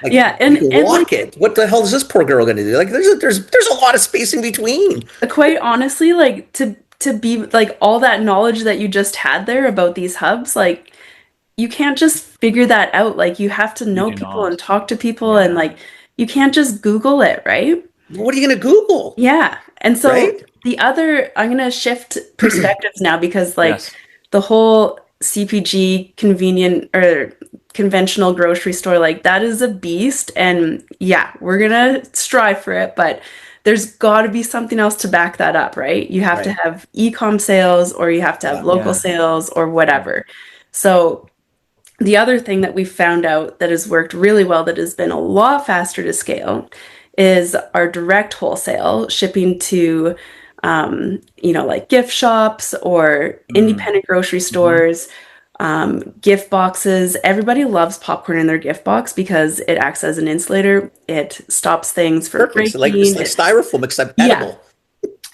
E: Like,
D: and
E: you can walk it. What the hell is this poor girl going to do? Like there's a lot of space in between.
D: Quite honestly, like to be like all that knowledge that you just had there about these hubs, like you can't just figure that out. Like you have to know people and talk to people, and like you can't just Google it, right?
E: What are you going to Google?
D: Yeah. And so I'm going to shift perspectives now because like the whole CPG conventional grocery store, like that is a beast. And yeah, we're going to strive for it, but there's got to be something else to back that up, right? You have to have e-com sales, or you have to have local sales, or whatever. So the other thing that we found out that has worked really well, that has been a lot faster to scale, is our direct wholesale shipping to, like gift shops or independent grocery stores, gift boxes. Everybody loves popcorn in their gift box because it acts as an insulator. It stops things from breaking.
E: It's like styrofoam, except edible.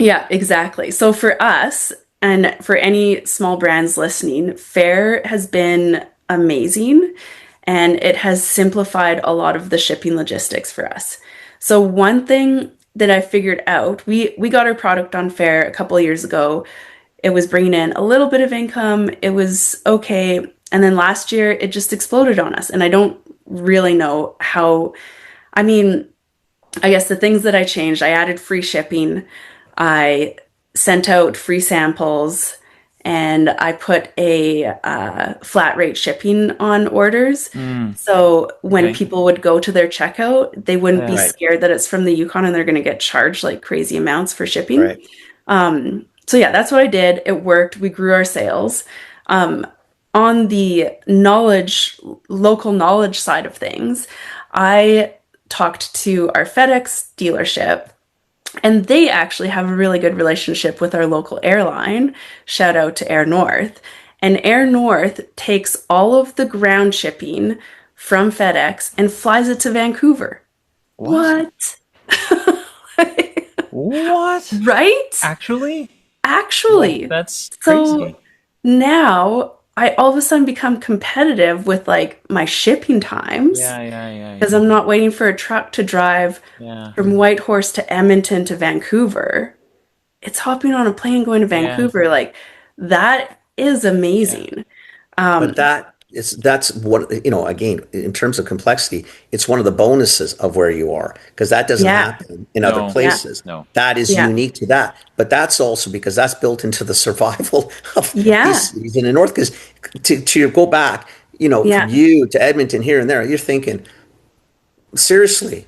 D: Yeah, exactly. So for us, and for any small brands listening, Faire has been amazing, and it has simplified a lot of the shipping logistics for us. So one thing that I figured out, we got our product on Faire a couple of years ago. It was bringing in a little bit of income. It was okay. And then last year, it just exploded on us. And I don't really know how. I mean, I guess the things that I changed, I added free shipping. I sent out free samples. And I put a flat rate shipping on orders. So when people would go to their checkout, they wouldn't be scared that it's from the Yukon and they're going to get charged like crazy amounts for shipping. So yeah, that's what I did. It worked. We grew our sales. On the local knowledge side of things, I talked to our FedEx dealership, and they actually have a really good relationship with our local airline. Shout out to Air North. And Air North takes all of the ground shipping from FedEx and flies it to Vancouver. What?
C: What?
D: Right?
C: Actually?
D: Well,
C: that's crazy.
D: So now I all of a sudden become competitive with like my shipping times.
C: Yeah.
D: Because I'm not waiting for a truck to drive from Whitehorse to Edmonton to Vancouver. It's hopping on a plane going to Vancouver. Like that is amazing.
E: But that's what, again, in terms of complexity, it's one of the bonuses of where you are, because that doesn't happen in other places.
C: No.
E: That is unique to that. But that's also because that's built into the survival of these cities in the north. Because to go back, from you to Edmonton here and there, you're thinking, seriously,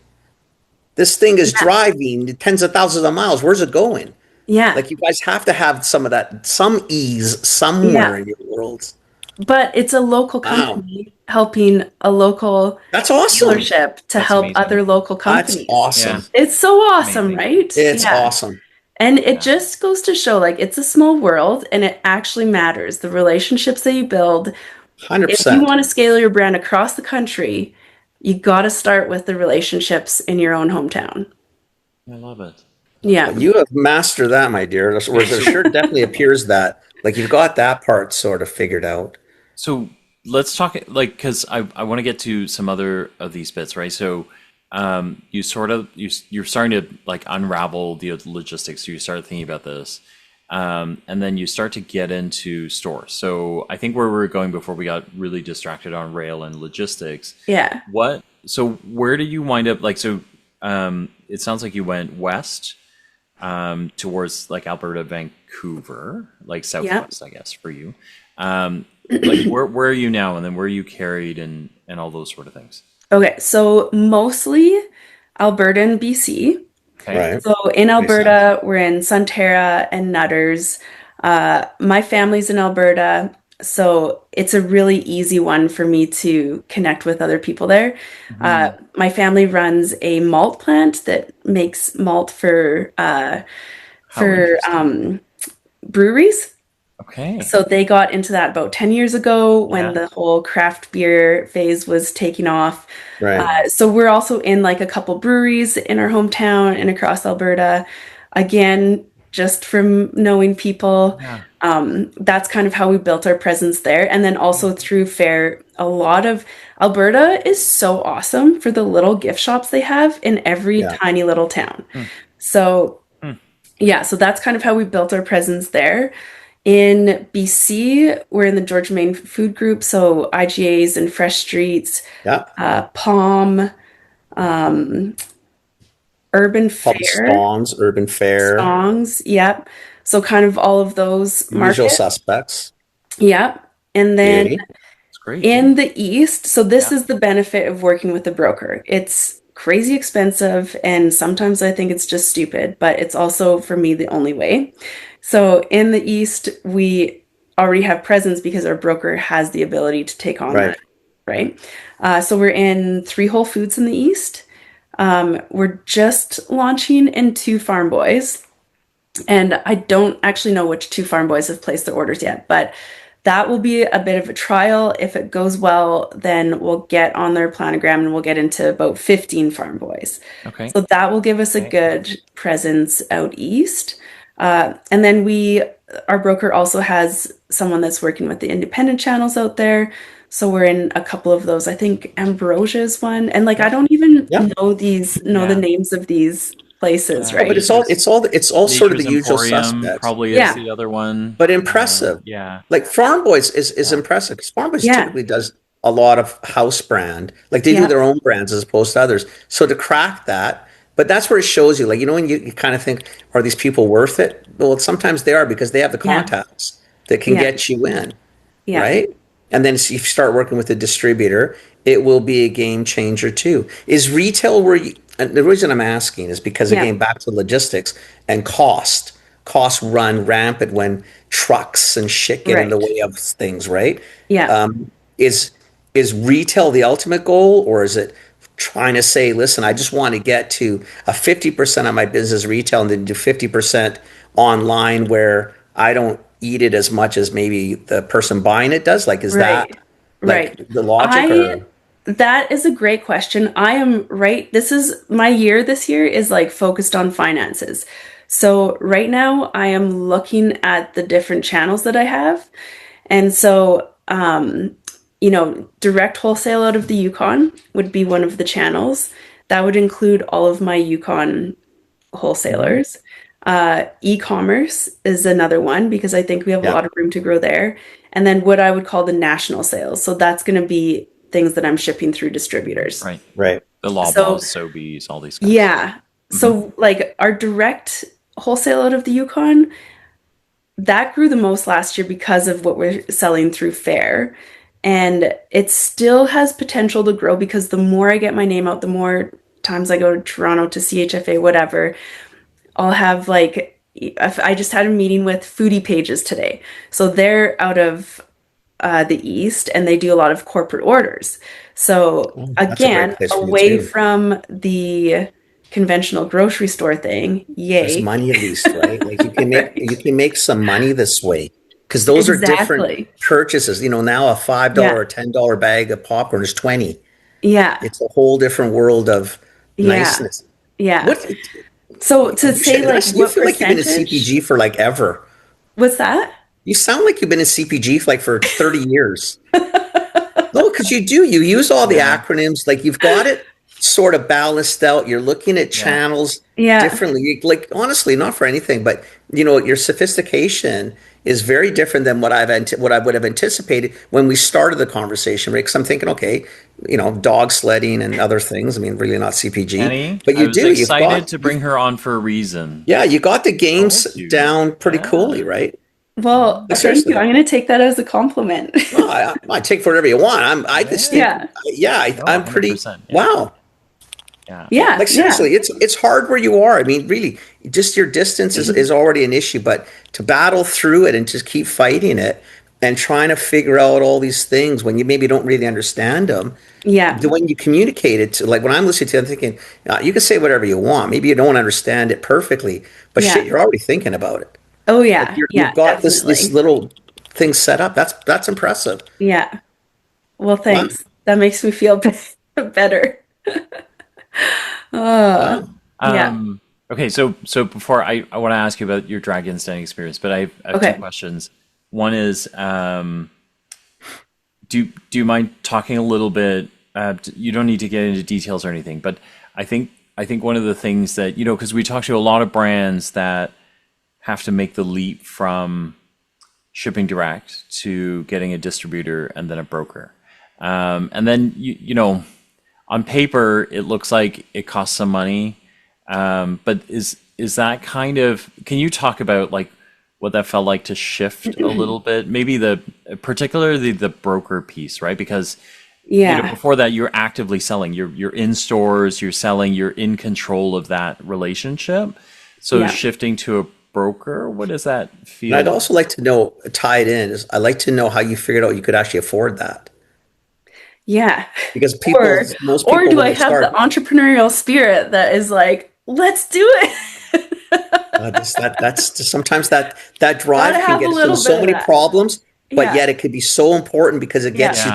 E: this thing is driving tens of thousands of miles. Where's it going?
D: Yeah.
E: Like you guys have to have some of that, some ease somewhere in your worlds.
D: But it's a local company helping a local dealership to help other local companies.
E: That's awesome.
D: Yeah. It's so awesome, right?
E: It's awesome.
D: And it just goes to show, like, it's a small world and it actually matters. The relationships that you build.
E: 100%.
D: If you want to scale your brand across the country, you got to start with the relationships in your own hometown.
C: I love it.
D: Yeah.
E: You have mastered that, my dear. There sure definitely appears that Like you've got that part sort of figured out.
C: So let's talk like because I want to get to some other of these bits, right? So you sort of you're starting to like unravel the logistics. So you start thinking about this, and then you start to get into stores. So I think where we were going before we got really distracted on rail and logistics.
D: Yeah.
C: So where did you wind up? Like so, it sounds like you went west towards like Alberta, Vancouver, like southwest, I guess, for you. Like where are you now, and then where are you carried, and all those sort of things?
D: Okay, so mostly Alberta and BC.
C: Okay.
E: Right.
D: So in Alberta, we're in Sunterra and Nutters. My family's in Alberta, so it's a really easy one for me to connect with other people there. My family runs a malt plant that makes malt for
C: Interesting.
D: breweries.
C: Okay.
D: So they got into that about 10 years ago when
C: Yeah.
D: the whole craft beer phase was taking off.
E: Right.
D: So we're also in like a couple breweries in our hometown and across Alberta. Again, just from knowing people,
C: Yeah.
D: that's kind of how we built our presence there. And then also through fair, a lot of Alberta is so awesome for the little gift shops they have in every
E: Yeah.
D: tiny little town. So yeah, so that's kind of how we built our presence there. In BC, we're in the Georgia Main Food Group, so IGAs and Fresh Streets,
E: Yeah.
D: Palm, Urban
E: Public
D: Fare,
E: Urban Fare,
D: Songs, yep. So kind of all of those
E: Usual
D: markets,
E: Suspects.
D: yep. And then
E: Beauty.
C: It's great.
D: in the East, so this
C: Yeah.
D: is the benefit of working with a broker. It's crazy expensive, and sometimes I think it's just stupid, but it's also for me the only way. So in the East, we already have presence because our broker has the ability to take on
E: Right.
D: that, right? So we're in 3 Whole Foods in the East. We're just launching in 2 Farm Boys, and I don't actually know which 2 Farm Boys have placed their orders yet, but that will be a bit of a trial. If it goes well, then we'll get on their planogram and we'll get into about 15 Farm Boys.
C: Okay.
D: So that will give us a good presence out east. And then our broker also has someone that's working with the independent channels out there. So we're in a couple of those. I think Ambrosia is one. And like, I don't even
E: Yeah.
D: know the names of these places,
C: Yeah.
D: right?
E: But it's all sort of the
C: Nature's
E: usual
C: Emporium
E: suspects.
C: probably
D: Yeah.
C: is the other one.
E: But impressive.
C: Yeah.
E: Like Farm Boys is impressive because Farm Boys
D: Yeah.
E: typically does a lot of house brand. Like they do
D: Yeah.
E: their own brands as opposed to others. So to crack that, but that's where it shows you, like, when you kind of think, are these people worth it? Well, sometimes they are because they have the
D: Yeah.
E: contacts that can
D: Yeah.
E: get you in,
D: Yeah.
E: right? And then if you start working with a distributor, it will be a game changer too. Is retail where you, and the reason I'm asking is because
D: Yeah.
E: again, back to logistics and cost. Costs run rampant when trucks and shit get in the
D: Right.
E: way of things, right?
D: Yeah.
E: Is is retail the ultimate goal, or is it trying to say, listen, I just want to get to a 50% of my business retail and then do 50% online where I don't eat it as much as maybe the person buying it does? Like, is that
D: Right.
E: like
D: Right.
E: the logic or?
D: That is a great question. I am right. This is my year this year is like focused on finances. So right now I am looking at the different channels that I have. And so, direct wholesale out of the Yukon would be one of the channels. That would include all of my Yukon wholesalers. E-commerce is another one because I think we have a
E: Yeah.
D: lot of room to grow there. And then what I would call the national sales. So that's going to be things that I'm shipping through distributors.
C: Right.
E: Right.
C: The Loblaws,
D: So-
C: Sobeys, all these guys.
D: Yeah. So like our direct wholesale out of the Yukon, that grew the most last year because of what we're selling through Fair. And it still has potential to grow because the more I get my name out, the more times I go to Toronto to CHFA, whatever, I'll have like, I just had a meeting with Foodie Pages today. So they're out of the East and they do a lot of corporate orders. So
E: that's a great
D: again,
E: place for you
D: away
E: too.
D: from the conventional grocery store thing,
E: There's
D: yay.
E: money at least, right? Like you can make some money this way because those are different
D: Exactly.
E: purchases. Now a $5
D: Yeah.
E: or $10 bag of popcorn is 20.
D: Yeah.
E: It's a whole different world of
D: Yeah.
E: niceness.
D: Yeah.
E: What
D: So to say like
E: you
D: what
E: feel like you've been a
D: percentage?
E: CPG for like ever.
D: What's that?
E: You sound like you've been in CPG for 30 years. No, because you do. You use all the acronyms. Like you've got it sort of balanced out. You're looking at channels differently. Like honestly, not for anything, but your sophistication is very different than what what I would have anticipated when we started the conversation, right? Because I'm thinking, okay, dog sledding and other things. I mean, really not CPG,
C: Annie,
E: but
C: I was excited to bring her on for a reason.
E: Yeah, you got the games down pretty coolly, right?
D: Well, thank you. I'm going to take that as a compliment.
E: No, I take for whatever you want. I just think, I'm pretty. Wow.
D: Yeah.
E: Like seriously, it's hard where you are. I mean, really, just your distance is already an issue, but to battle through it and just keep fighting it and trying to figure out all these things when you maybe don't really understand them.
D: Yeah.
E: When you communicate it to, like when I'm listening to it, I'm thinking, you can say whatever you want. Maybe you don't understand it perfectly, but shit, you're already thinking about it.
D: Oh yeah.
E: Like you've got this little thing set up. That's impressive.
D: Yeah. Well, thanks. Wow. That makes me feel better.
C: Okay, so before I want to ask you about your dragon standing experience, but I have two questions. One is, do you mind talking a little bit? You don't need to get into details or anything, but I think one of the things that because we talk to a lot of brands that have to make the leap from shipping direct to getting a distributor and then a broker, and then on paper, it looks like it costs some money, but is that kind of? Can you talk about like what that felt like to shift a little bit? Maybe particularly the broker piece, right? Because before that, you're actively selling. You're in stores. You're selling. You're in control of that relationship. So shifting to a broker, what does that feel?
E: And I'd also like to know, tied in, I'd like to know how you figured out you could actually afford that.
D: Yeah.
E: Because most people,
D: or do I have the entrepreneurial spirit that is like, let's do it?
E: That's sometimes that drive can get so many problems, but yet it could be so important because it gets you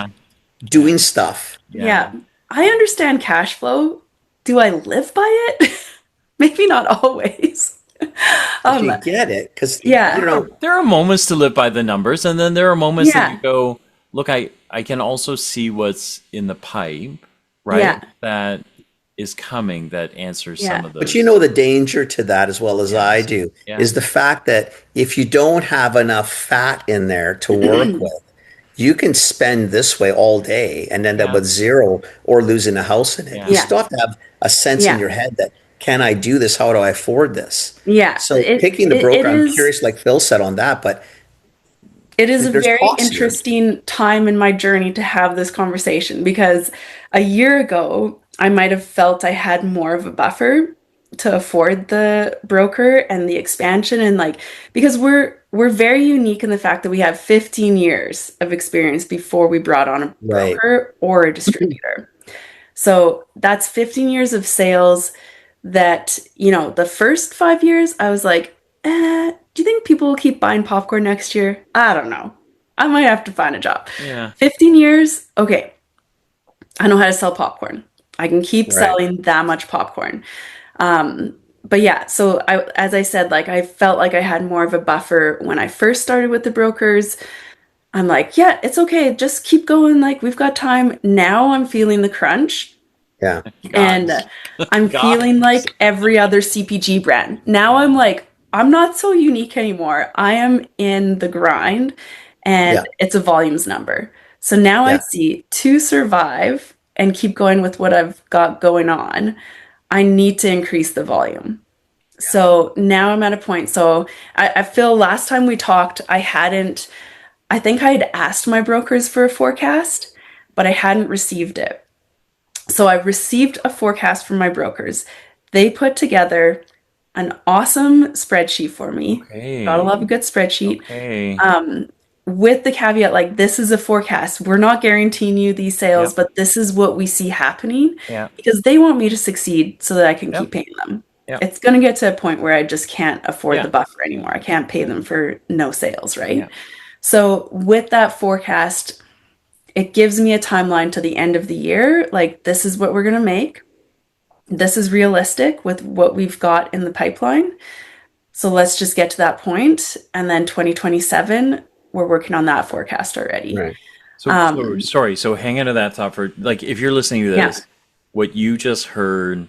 E: doing stuff.
D: Yeah. I understand cash flow. Do I live by it? Maybe not always.
E: You get it because
C: there are moments to live by the numbers, and then there are moments that you go, look, I can also see what's in the pipe, right? Yeah. That is coming that answers some of those.
E: But the danger to that as well as I do is the fact that if you don't have enough fat in there to work with, you can spend this way all day and end up with zero or losing a house in it. You still have to have a sense in your head that, can I do this? How do I afford this?
D: Yeah.
E: So picking the broker, I'm curious, like Phil said on that, but
D: it is a very interesting time in my journey to have this conversation because a year ago, I might have felt I had more of a buffer to afford the broker and the expansion and because we're very unique in the fact that we have 15 years of experience before we brought on a broker or a distributor. So that's 15 years of sales that, the first 5 years I was like, do you think people will keep buying popcorn next year? I don't know. I might have to find a job. Yeah. 15 years. Okay. I know how to sell popcorn. I can keep selling that much popcorn. But yeah, so as I said, I felt like I had more of a buffer when I first started with the brokers. I'm like, yeah, it's okay. Just keep going. We've got time. Now I'm feeling the crunch.
E: Yeah.
D: And I'm feeling like every other CPG brand. Now I'm like, I'm not so unique anymore. I am in the grind and it's a volumes number. So now I see to survive and keep going with what I've got going on, I need to increase the volume. Yeah. So now I'm at a point. So I feel last time we talked, I think I had asked my brokers for a forecast, but I hadn't received it. So I received a forecast from my brokers. They put together an awesome spreadsheet for me. Okay. Gotta love a good spreadsheet. Okay. With the caveat, this is a forecast. We're not guaranteeing you these sales, but this is what we see happening because they want me to succeed so that I can keep paying them. Yep. It's going to get to a point where I just can't afford the buffer anymore. I can't pay them for no sales, right? Yeah. So with that forecast, it gives me a timeline to the end of the year. This is what we're going to make. This is realistic with what we've got in the pipeline. So let's just get to that point, and then 2027, we're working on that forecast already.
E: Right.
C: Sorry. So hang on to that thought for like, if you're listening to
D: Yeah.
C: this, what you just heard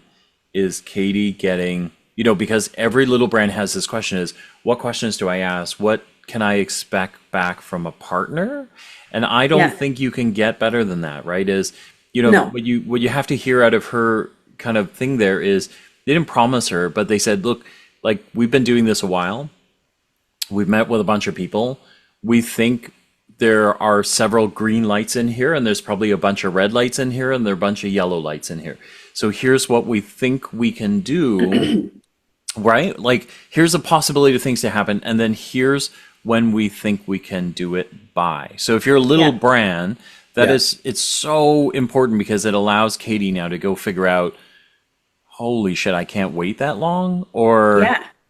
C: is Katie getting, because every little brand has this question is, what questions do I ask? What can I expect back from a partner? And I don't think you can get better than that, right? Is,
D: No.
C: what you have to hear out of her kind of thing there is they didn't promise her, but they said, look, like we've been doing this a while. We've met with a bunch of people. We think there are several green lights in here, and there's probably a bunch of red lights in here, and there are a bunch of yellow lights in here. So here's what we think we can do, right? Like, here's a possibility of things to happen, and then here's when we think we can do it by. So if you're a little brand, it's so important because it allows Katie now to go figure out, holy shit, I can't wait that long, or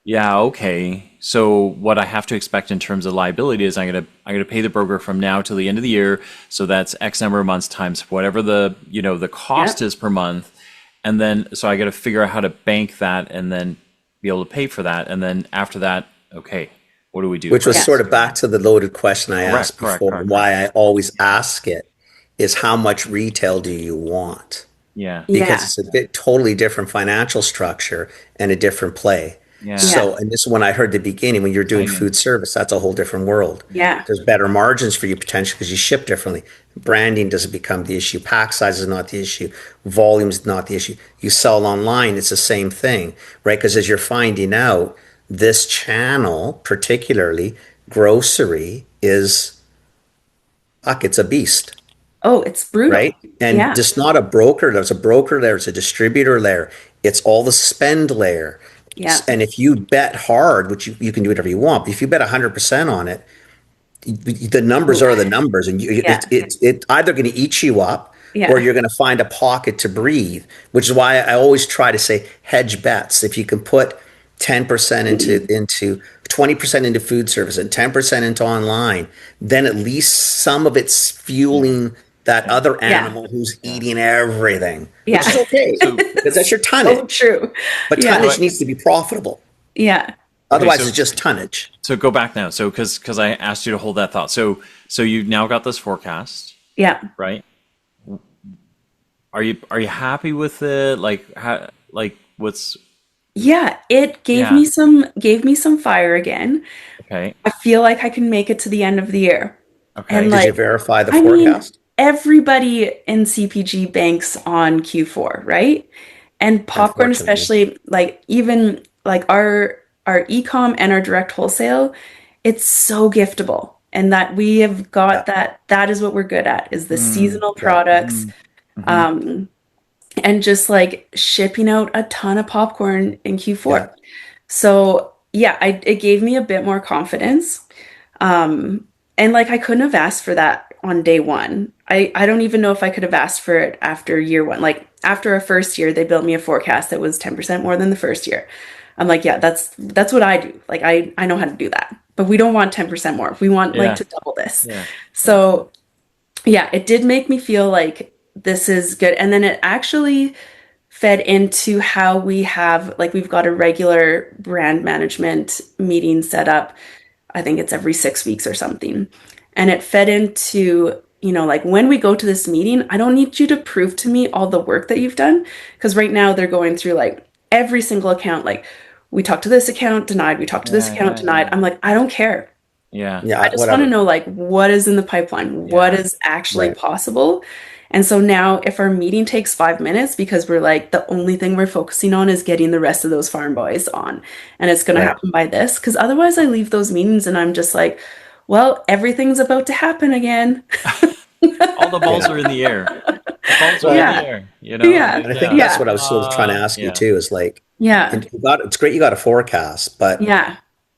C: okay. So what I have to expect in terms of liability is I'm gonna pay the broker from now till the end of the year. So that's X number of months times whatever the the cost is per month, and then so I got to figure out how to bank that and then be able to pay for that, and then after that, okay, what do we do?
E: Which was sort of back to the loaded question I asked before. Why I always ask it is, how much retail do you want?
C: Yeah.
E: Because it's a bit totally different financial structure and a different play.
C: Yeah.
E: So, and this is when I heard the beginning, when you're doing food service, that's a whole different world.
D: Yeah.
E: There's better margins for you potentially because you ship differently. Branding doesn't become the issue. Pack size is not the issue. Volume is not the issue. You sell online, it's the same thing, right? Because as you're finding out, this channel, particularly grocery, is, fuck, it's a beast.
D: Oh, it's brutal.
E: Right? And just not a broker. There's a broker there. It's a distributor layer. It's all the spend layer.
D: Yeah.
E: And if you bet hard, which you can do whatever you want, but if you bet 100% on it, the numbers are the numbers. And it's either going to eat you up or you're going to find a pocket to breathe, which is why I always try to say hedge bets. If you can put 10% into 20% into food service and 10% into online, then at least some of it's fueling that other animal who's eating everything.
D: Yeah.
E: Which is okay, because that's your tonnage.
D: So true.
E: But tonnage needs to be profitable.
D: Yeah.
E: Otherwise, it's just tonnage.
C: So go back now. So because I asked you to hold that thought. So you've now got this forecast.
D: Yeah.
C: Right. Are you happy with it? What's?
D: Yeah, it gave me some fire again.
C: Okay.
D: I feel like I can make it to the end of the year.
C: Okay.
D: And
E: Did you verify the forecast?
D: Everybody in CPG banks on Q4, right? And popcorn, especially, like even like our e-com and our direct wholesale, it's so giftable. And that we have got that is what we're good at, is the seasonal products. And just like shipping out a ton of popcorn in Q4. Yeah. So it gave me a bit more confidence. And like I couldn't have asked for that on day one. I don't even know if I could have asked for it after year one. Like after our first year, they built me a forecast that was 10% more than the first year. I'm like, yeah, that's what I do. Like I know how to do that. But we don't want 10% more. We want like to double this. Yeah. So it did make me feel like this is good. And then it actually fed into how we have, like, we've got a regular brand management meeting set up. I think it's every 6 weeks or something. And it fed into, like when we go to this meeting, I don't need you to prove to me all the work that you've done. Because right now they're going through like every single account. Like we talked to this account, denied. We talked to this account, denied. I'm like, I don't care.
C: Yeah.
D: I just want to know like what is in the pipeline, what is actually possible. And so now if our meeting takes 5 minutes because we're like, the only thing we're focusing on is getting the rest of those farm boys on, and it's going to happen by this. Because otherwise I leave those meetings and I'm just like, well, everything's about to happen again.
C: All the balls are in the air. The balls are in the air,
E: Yeah. And I think that's what I was sort of trying to ask you too, is like, it's great you got a forecast, but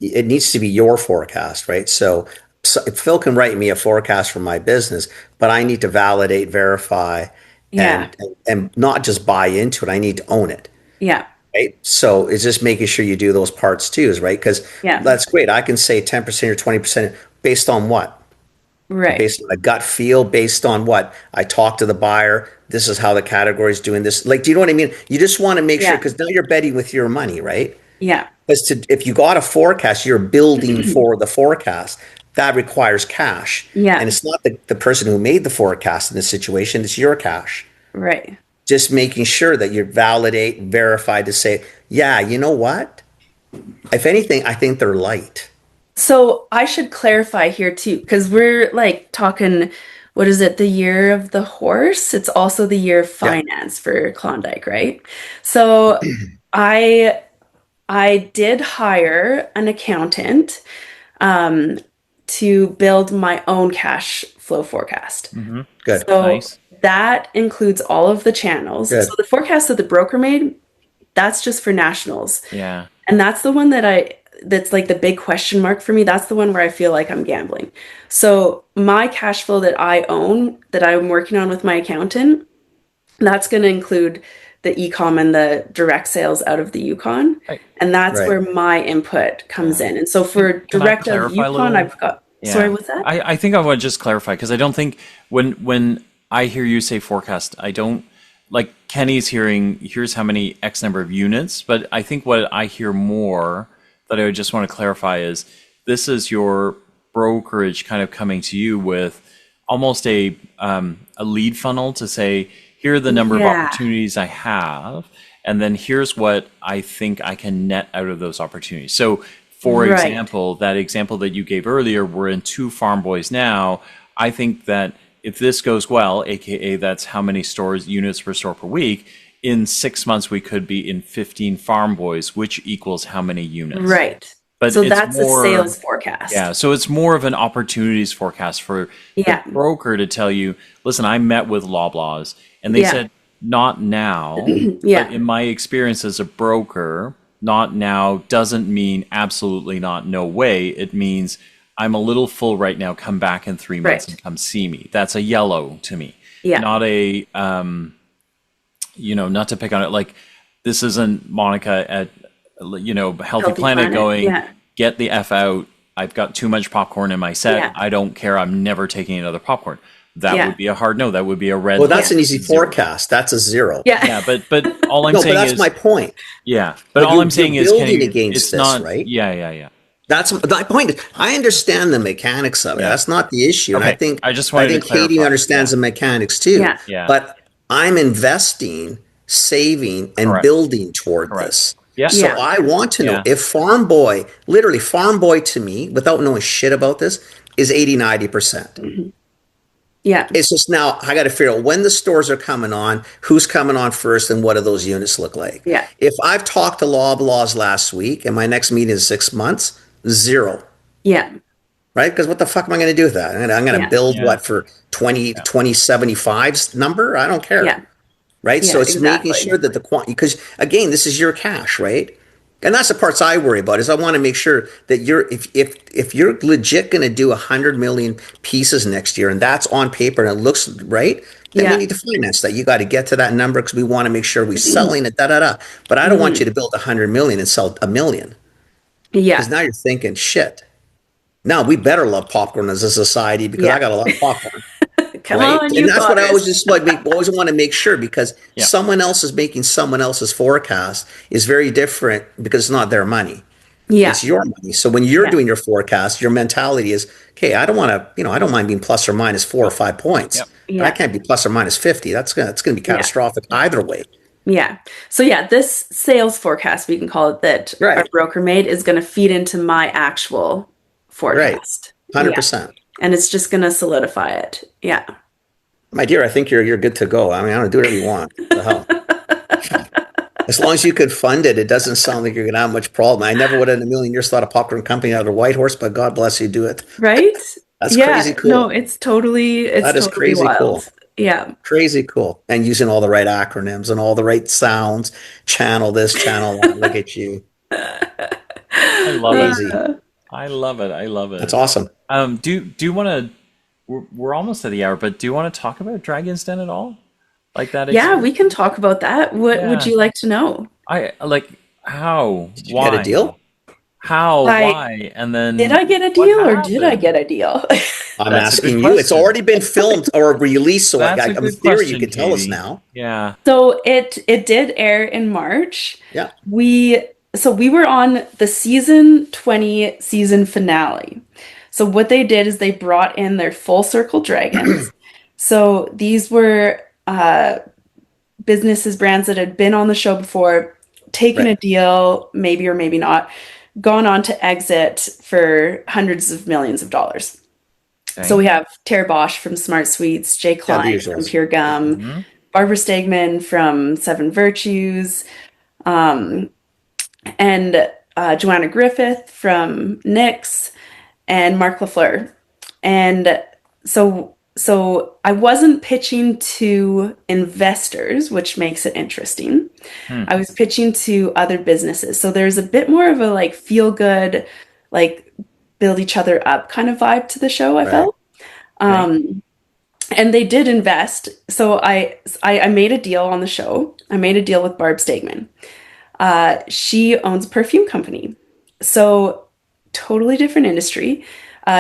E: it needs to be your forecast, right? So Phil can write me a forecast for my business, but I need to validate, verify, and not just buy into it. I need to own it. Yeah. Right. So it's just making sure you do those parts too, right? Because that's great. I can say 10% or 20% based on what? Right. Based on a gut feel, based on what? I talk to the buyer. This is how the category is doing this. Like, do you know what I mean? You just want to make sure, because now you're betting with your money, right?
D: Yeah.
E: Because if you got a forecast, you're building for the forecast. That requires cash.
D: Yeah.
E: And it's not the person who made the forecast in this situation, it's your cash.
D: Right.
E: Just making sure that you validate, verify to say, yeah, you know what? If anything, I think they're light.
D: So I should clarify here too, because we're like talking, what is it, the year of the horse? It's also the year of
E: Yeah.
D: finance for Klondike, right? So I I did hire an accountant to build my own cash flow forecast.
E: Good.
D: So
C: Nice.
D: that includes all of the channels.
E: Good.
D: So the forecast that the broker made, that's just for nationals.
C: Yeah.
D: And that's the one that's like the big question mark for me. That's the one where I feel like I'm gambling. So my cash flow that I own, that I'm working on with my accountant, that's going to include the e-com and the direct sales out of the Yukon.
C: Right.
D: And that's
E: Right.
D: where my input comes in. And so for
C: Can I
D: direct out of
C: clarify a
D: Yukon,
C: little?
D: I've got,
C: Yeah.
D: sorry, what's that?
C: I think I want to just clarify because I don't think when I hear you say forecast, I don't like Kenny's hearing here's how many X number of units, but I think what I hear more that I would just want to clarify is this is your brokerage kind of coming to you with almost a lead funnel to say here are the number of
D: Yeah.
C: opportunities I have, and then here's what I think I can net out of those opportunities. So for
D: Right.
C: example, that example that you gave earlier, we're in 2 farm boys now. I think that if this goes well, aka that's how many stores units per store per week, in 6 months we could be in 15 farm boys, which equals how many units?
D: Right.
C: But
D: So
C: it's
D: that's
C: more-
D: a sales forecast.
C: Yeah, so it's more of an opportunities forecast for
D: Yeah.
C: the broker to tell you, listen, I met with Loblaws and they
D: Yeah.
C: said, not now.
D: Yeah.
C: But in my experience as a broker, not now doesn't mean absolutely not, no way. It means I'm a little full right now. Come back in 3 months
D: Right.
C: and come see me. That's a yellow to me.
D: Yeah.
C: Not a, not to pick on it. Like this isn't Monica at, Healthy
D: Healthy
C: Planet
D: Planet,
C: going,
D: yeah.
C: get the F out. I've got too much popcorn in my set.
D: Yeah.
C: I don't care. I'm never taking another popcorn. That
D: Yeah.
C: would be a hard no. That would be a red.
E: Well, that's
C: line.
E: an easy
C: Zero.
E: forecast. That's a zero.
D: Yeah.
C: Yeah, but all I'm
E: No, but
C: saying
E: that's
C: is
E: my point.
C: yeah. But
E: But
C: all
E: you're
C: I'm saying is
E: building
C: Kenny,
E: against
C: it's
E: this,
C: not
E: right?
C: Yeah.
E: That's my point. I understand the mechanics of it.
C: Yeah.
E: That's not the issue. And
C: Okay.
E: I think
C: I just wanted to
E: Katie
C: clarify.
E: understands
C: Yeah.
E: the mechanics too.
D: Yeah.
C: Yeah.
E: But I'm investing, saving, and
C: Correct.
E: building toward
C: Correct.
E: this.
C: Yeah.
E: So
D: Yeah.
E: I want to know
C: Yeah.
E: if Farm Boy, literally Farm Boy to me, without knowing shit about this, is 80, 90%.
D: Yeah.
E: It's just now I got to figure out when the stores are coming on, who's coming on first, and what do those units look like.
D: Yeah.
E: If I've talked to Loblaws last week and my next meeting is 6 months, zero.
D: Yeah.
E: Right? Because what the fuck am I going to do with that? I'm going to
D: Yeah.
E: build
C: Yeah.
E: what for 2075's number? I don't care.
D: Yeah.
E: Right? So
D: Yeah,
E: it's making
D: exactly.
E: sure that the quantity, because again, this is your cash, right? And that's the parts I worry about is I want to make sure that if you're legit going to do 100 million pieces next year and that's on paper and it looks right, then
D: Yeah.
E: we need to finance that. You got to get to that number because we want to make sure we're selling it, da da da. But I don't want you to build 100 million and sell a million
D: Yeah.
E: because now you're thinking, shit. Now we better love popcorn as a society because
D: Yeah.
E: I got a lot of popcorn.
D: Come
E: Right?
D: on, you
E: And that's what I
D: got
E: always
D: it.
E: just always want to make sure because
C: Yeah.
E: someone else is making someone else's forecast is very different because it's not their money.
D: Yeah.
E: It's your money. So when you're
D: Yeah.
E: doing your forecast, your mentality is, okay, I don't want to, I don't mind being plus or minus 4 or 5 points.
C: Yep.
E: But
D: Yeah.
E: I can't be plus or minus 50. It's gonna be catastrophic either way.
D: Yeah. So yeah, this sales forecast, we can call it, that
E: Right.
D: our broker made is going to feed into my actual forecast.
E: 100%.
D: Yeah. And it's just going to solidify it. Yeah.
E: My dear, I think you're good to go. I mean, I don't do whatever you want. What the hell? As long as you could fund it, it doesn't sound like you're going to have much problem. I never would have in a million years thought a popcorn company out of Whitehorse, but God bless you, do it.
D: Right?
E: That's
D: Yeah.
E: crazy cool.
D: No, it's totally
E: That is
D: totally
E: crazy
D: wild.
E: cool.
D: Yeah.
E: Crazy cool. And using all the right acronyms and all the right sounds. Channel this, channel that. Look at you.
C: I love
E: Crazy.
C: it. I love it. I love it.
E: That's awesome.
C: Do you want to? We're almost at the hour, but do you want to talk about Dragon's Den at all? Like that?
D: Yeah, we can talk about that. What would
C: Yeah.
D: you like to know?
C: I like how.
E: Did you get a deal?
C: How?
D: Like,
C: why? And then
D: Did I get a
C: what
D: deal or did I
C: happened?
D: get a deal?
E: I'm
C: That's a good
E: asking you. It's
C: question.
E: already been filmed or released, so
C: That's a
E: I'm
C: good
E: theory
C: question,
E: you can tell us
C: Katie.
E: now.
C: Yeah.
D: So it did air in March.
E: Yeah.
D: so we were on the season 20 season finale. So what they did is they brought in their full circle dragons. So these were businesses, brands that had been on the show before, taken a deal, maybe or maybe not, gone on to exit for hundreds of millions of dollars. Okay. So we have Tara Bosch from Smart Sweets, Jay Klein from Pure Gum, Barbara Stegman from Seven Virtues, and Joanna Griffith from NYX, and Mark Lafleur. And so I wasn't pitching to investors, which makes it interesting. I was pitching to other businesses. So there's a bit more of a like feel good, like build each other up kind of vibe to the show, I felt. And they did invest. So I made a deal on the show. I made a deal with Barb Stegman. She owns a perfume company. So totally different industry.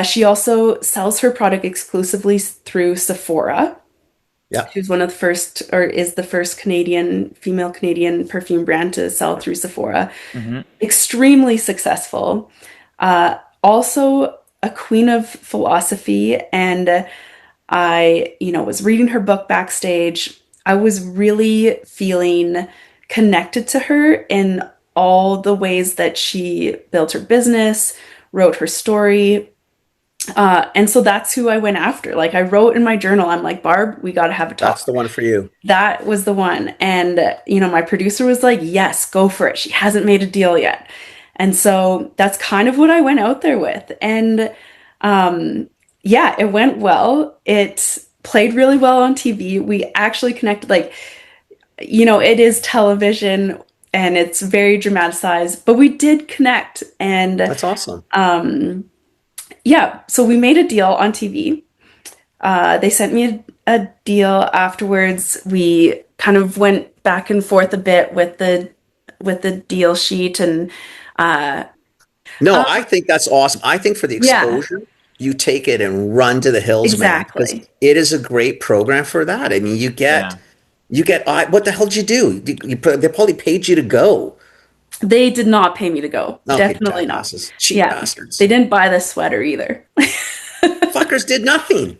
D: She also sells her product exclusively through Sephora. Yeah. She's one of the first, or is the first female Canadian perfume brand to sell through Sephora. Extremely successful. Also a queen of philosophy. And I, was reading her book backstage. I was really feeling connected to her in all the ways that she built her business, wrote her story. And so that's who I went after. Like I wrote in my journal, I'm like, Barb, we got to have a talk.
E: That's the one for you.
D: That was the one. And, my producer was like, yes, go for it. She hasn't made a deal yet. And so that's kind of what I went out there with. And, it went well. It played really well on TV. We actually connected, it is television and it's very dramatized, but we did connect. And
E: that's awesome.
D: So we made a deal on TV. They sent me a deal afterwards. We kind of went back and forth a bit with the deal sheet and
E: I think that's awesome. I think for the exposure, you take it and run to the hills,
D: exactly.
E: Man. Because it is a great program for that. I mean, you get what the hell did you do? They probably paid you to go.
D: They did not pay me to go.
E: Okay,
D: definitely not.
E: Cheap bastards.
D: They didn't buy the sweater either.
E: Fuckers did nothing.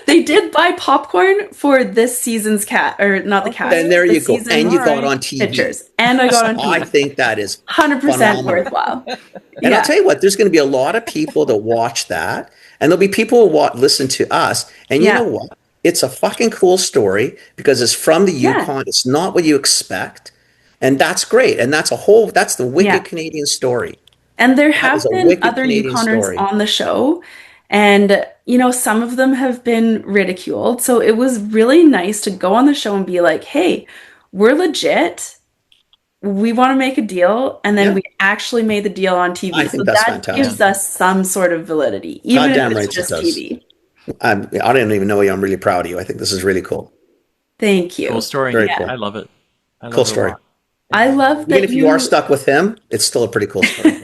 D: They did buy popcorn for this season's not the cast.
E: And there you go. And you got on TV.
D: Pictures. And I got on TV.
E: I think that is
D: 100%
E: phenomenal.
D: worthwhile.
E: And I'll tell you what, there's going to be a lot of people that watch that. And there'll be people who listen to us. And you know what? It's a fucking cool story because it's from the Yukon. It's not what you expect. And that's great. And that's the wicked Canadian story.
D: And there have been other Yukoners on the show. And, some of them have been ridiculed. So it was really nice to go on the show and be like, hey, we're legit. We want to make a deal. And then we actually made the deal on TV.
E: I think that's fantastic.
D: Gives us some sort of validity, even if it's just TV.
E: I don't even know you. I'm really proud of you. I think this is really cool.
D: Thank you.
C: Cool story.
E: Very cool.
C: I love it.
E: Cool story.
D: I love that.
E: Even if you are stuck with him, it's still a pretty cool story.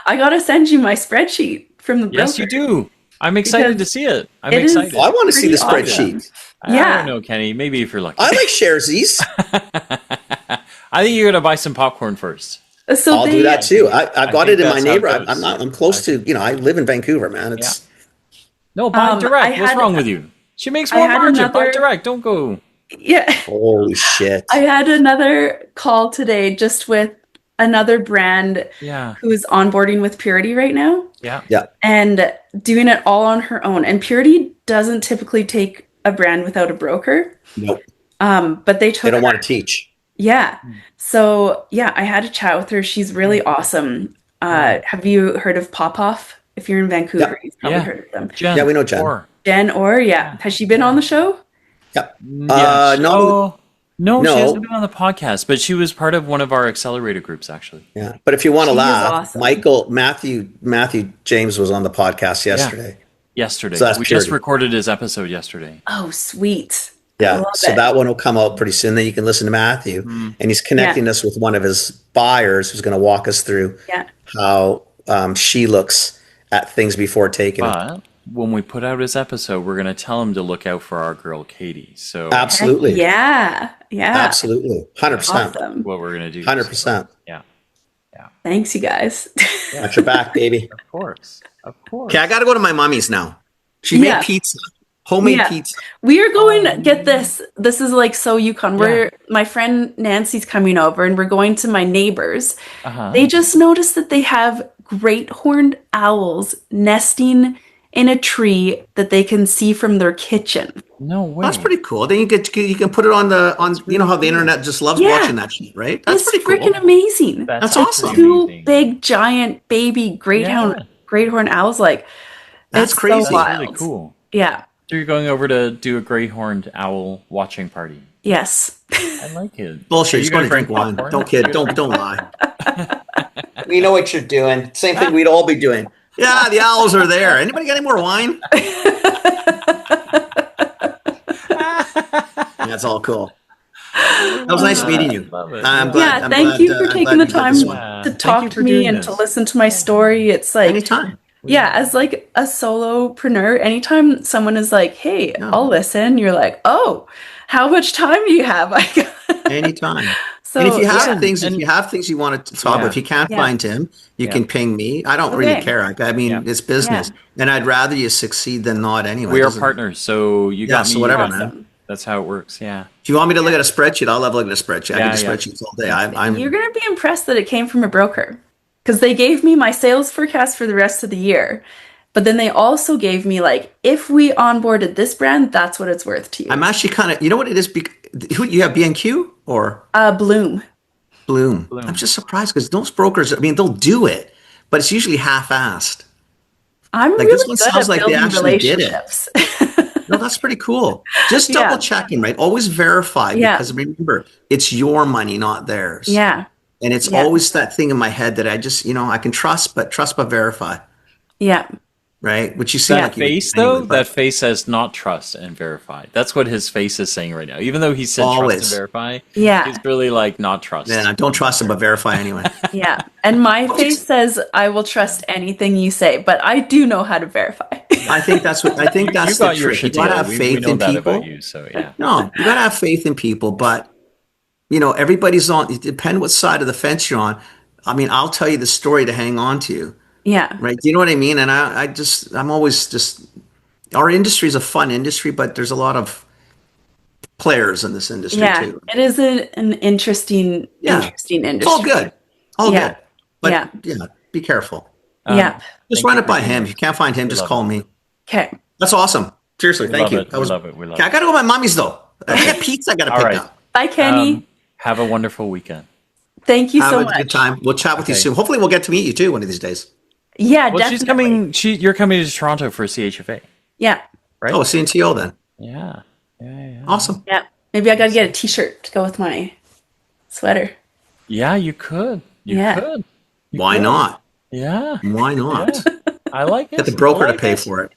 D: I got to send you my spreadsheet from the broker.
C: Yes, you do. I'm excited to see it. I'm excited.
E: I want to see the spreadsheet.
C: I don't know, Kenny. Maybe if you're lucky.
E: I like Sharesies.
C: I think you're going to buy some popcorn first.
D: So
E: I'll do that too. I've got it in my neighborhood. I'm close to, I live in Vancouver, man.
C: No, buy direct. What's wrong with you? She makes more margin. Buy direct. Don't go.
D: Yeah.
E: Holy shit.
D: I had another call today just with another brand who's onboarding with Purity right now.
E: Yeah.
D: And doing it all on her own. And Purity doesn't typically take a brand without a broker.
E: Nope.
D: But they
E: don't want to teach.
D: Yeah. So I had a chat with her. She's really awesome. Have you heard of Popoff? If you're in Vancouver, you've probably heard of them.
C: Jen,
E: we know Jen.
D: Jen Orr, Has she been on the show?
E: Yep.
C: No, she hasn't been on the podcast, but she was part of one of our accelerator groups, actually.
E: Yeah. But if you want to laugh,
D: awesome.
E: Matthew James was on the podcast yesterday.
C: Yesterday.
E: So
C: we just recorded his episode yesterday.
D: Oh, sweet.
E: Yeah. So that one will come out pretty soon. Then you can listen to Matthew. And he's connecting us with one of his buyers who's going to walk us through how she looks at things before taking it.
C: when we put out his episode, we're going to tell him to look out for our girl Katie. So
E: absolutely,
D: yeah,
E: absolutely, 100%.
D: Awesome.
C: What we're going to do,
E: 100%.
C: Yeah.
D: Thanks, you guys.
E: Got your back, baby.
C: Of course.
E: Okay, I got to go to my mommy's now. She made pizza, homemade pizza.
D: We are going. Get this. This is like so Yukon. My friend Nancy's coming over, and we're going to my neighbors. They just noticed that they have great horned owls nesting in a tree that they can see from their kitchen.
C: No way.
E: That's pretty cool. Then you can put it on you know how the internet just loves watching that shit, right? That's
D: It's
E: pretty cool.
D: freaking amazing.
E: That's awesome.
D: Two big giant baby great horned owls. Like
E: that's
D: it's
E: crazy.
D: So wild.
C: Really cool.
D: Yeah.
C: So you're going over to do a great horned owl watching party.
D: Yes.
C: I like it.
E: Bullshit. You're going to drink wine. Don't lie. We know what you're doing. Same thing we'd all be doing. Yeah, the owls are there. Anybody got any more wine? That's all cool. That was nice meeting you. I'm glad.
D: Thank you for taking the time to talk to me and to listen to my story. It's like
E: anytime.
D: Yeah, as like a solopreneur, anytime someone is like, "Hey, I'll listen," you're like, "Oh, how much time do you have?"
E: Anytime.
D: So,
E: and if you have things you want to talk about, if you can't find him, you can ping me. I don't really care. I mean, it's business, and I'd rather you succeed than not. Anyway,
C: we are partners, so you got me.
E: So whatever, man.
C: That's how it works. Yeah.
E: If you want me to look at a spreadsheet, I'll have a look at a spreadsheet. I can do spreadsheets all day.
D: You're gonna be impressed that it came from a broker, because they gave me my sales forecast for the rest of the year. But then they also gave me like, if we onboarded this brand, that's what it's worth to you.
E: I'm actually kind of, you know what it is? Who you have, B&Q or?
D: Bloom.
E: I'm just surprised because those brokers, I mean, they'll do it, but it's usually half-assed.
D: I'm
E: like
D: really
E: this one
D: good
E: sounds
D: at
E: like they
D: building
E: actually did
D: relationships.
E: No, that's pretty cool. Just double checking, right? Always verify because remember, it's your money, not theirs.
D: Yeah.
E: And it's always that thing in my head that I just, I can trust but verify.
D: Yeah.
E: Right? Which you said.
C: That face, though, that face says not trust and verify. That's what his face is saying right now. Even though he said trust and verify, he's really like not trust.
E: Yeah, don't trust him, but verify anyway.
D: Yeah. And my face says, I will trust anything you say, but I do know how to verify.
E: I think that's the trick. You gotta have faith in people. No, you gotta have faith in people, but everybody's on, it depends what side of the fence you're on. I mean, I'll tell you the story to hang on to.
D: Yeah.
E: Right. Do you know what I mean? And I'm always our industry is a fun industry, but there's a lot of players in this industry too.
D: It is an interesting industry.
E: It's all good. Good. But be careful. Just run it by him. If you can't find him, just call me.
D: Okay.
E: That's awesome. Seriously, thank you.
C: We love it.
E: I gotta go to my mommy's though. I got pizza I gotta pick up.
D: Bye, Kenny.
C: Have a wonderful weekend.
D: Thank you so much.
E: Have a good time. We'll chat with you soon. Hopefully we'll get to meet you too one of these days.
D: Yeah,
C: well,
D: definitely.
C: You're coming to Toronto for CHFA.
D: Yeah.
C: Right?
E: Oh, CNTO then.
C: Yeah.
E: Awesome.
D: Yeah. Maybe I got to get a t-shirt to go with my sweater.
C: Yeah, you could. You could.
E: Why not?
C: Yeah.
E: Why not?
C: Yeah. I like it.
E: Get the broker to pay for it.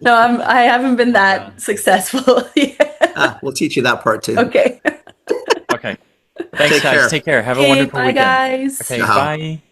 D: No, I haven't been that successful yet.
E: We'll teach you that part too.
D: Okay.
C: Okay. Thanks, guys. Take care. Have a wonderful weekend.
D: Bye, guys.
C: Okay, bye.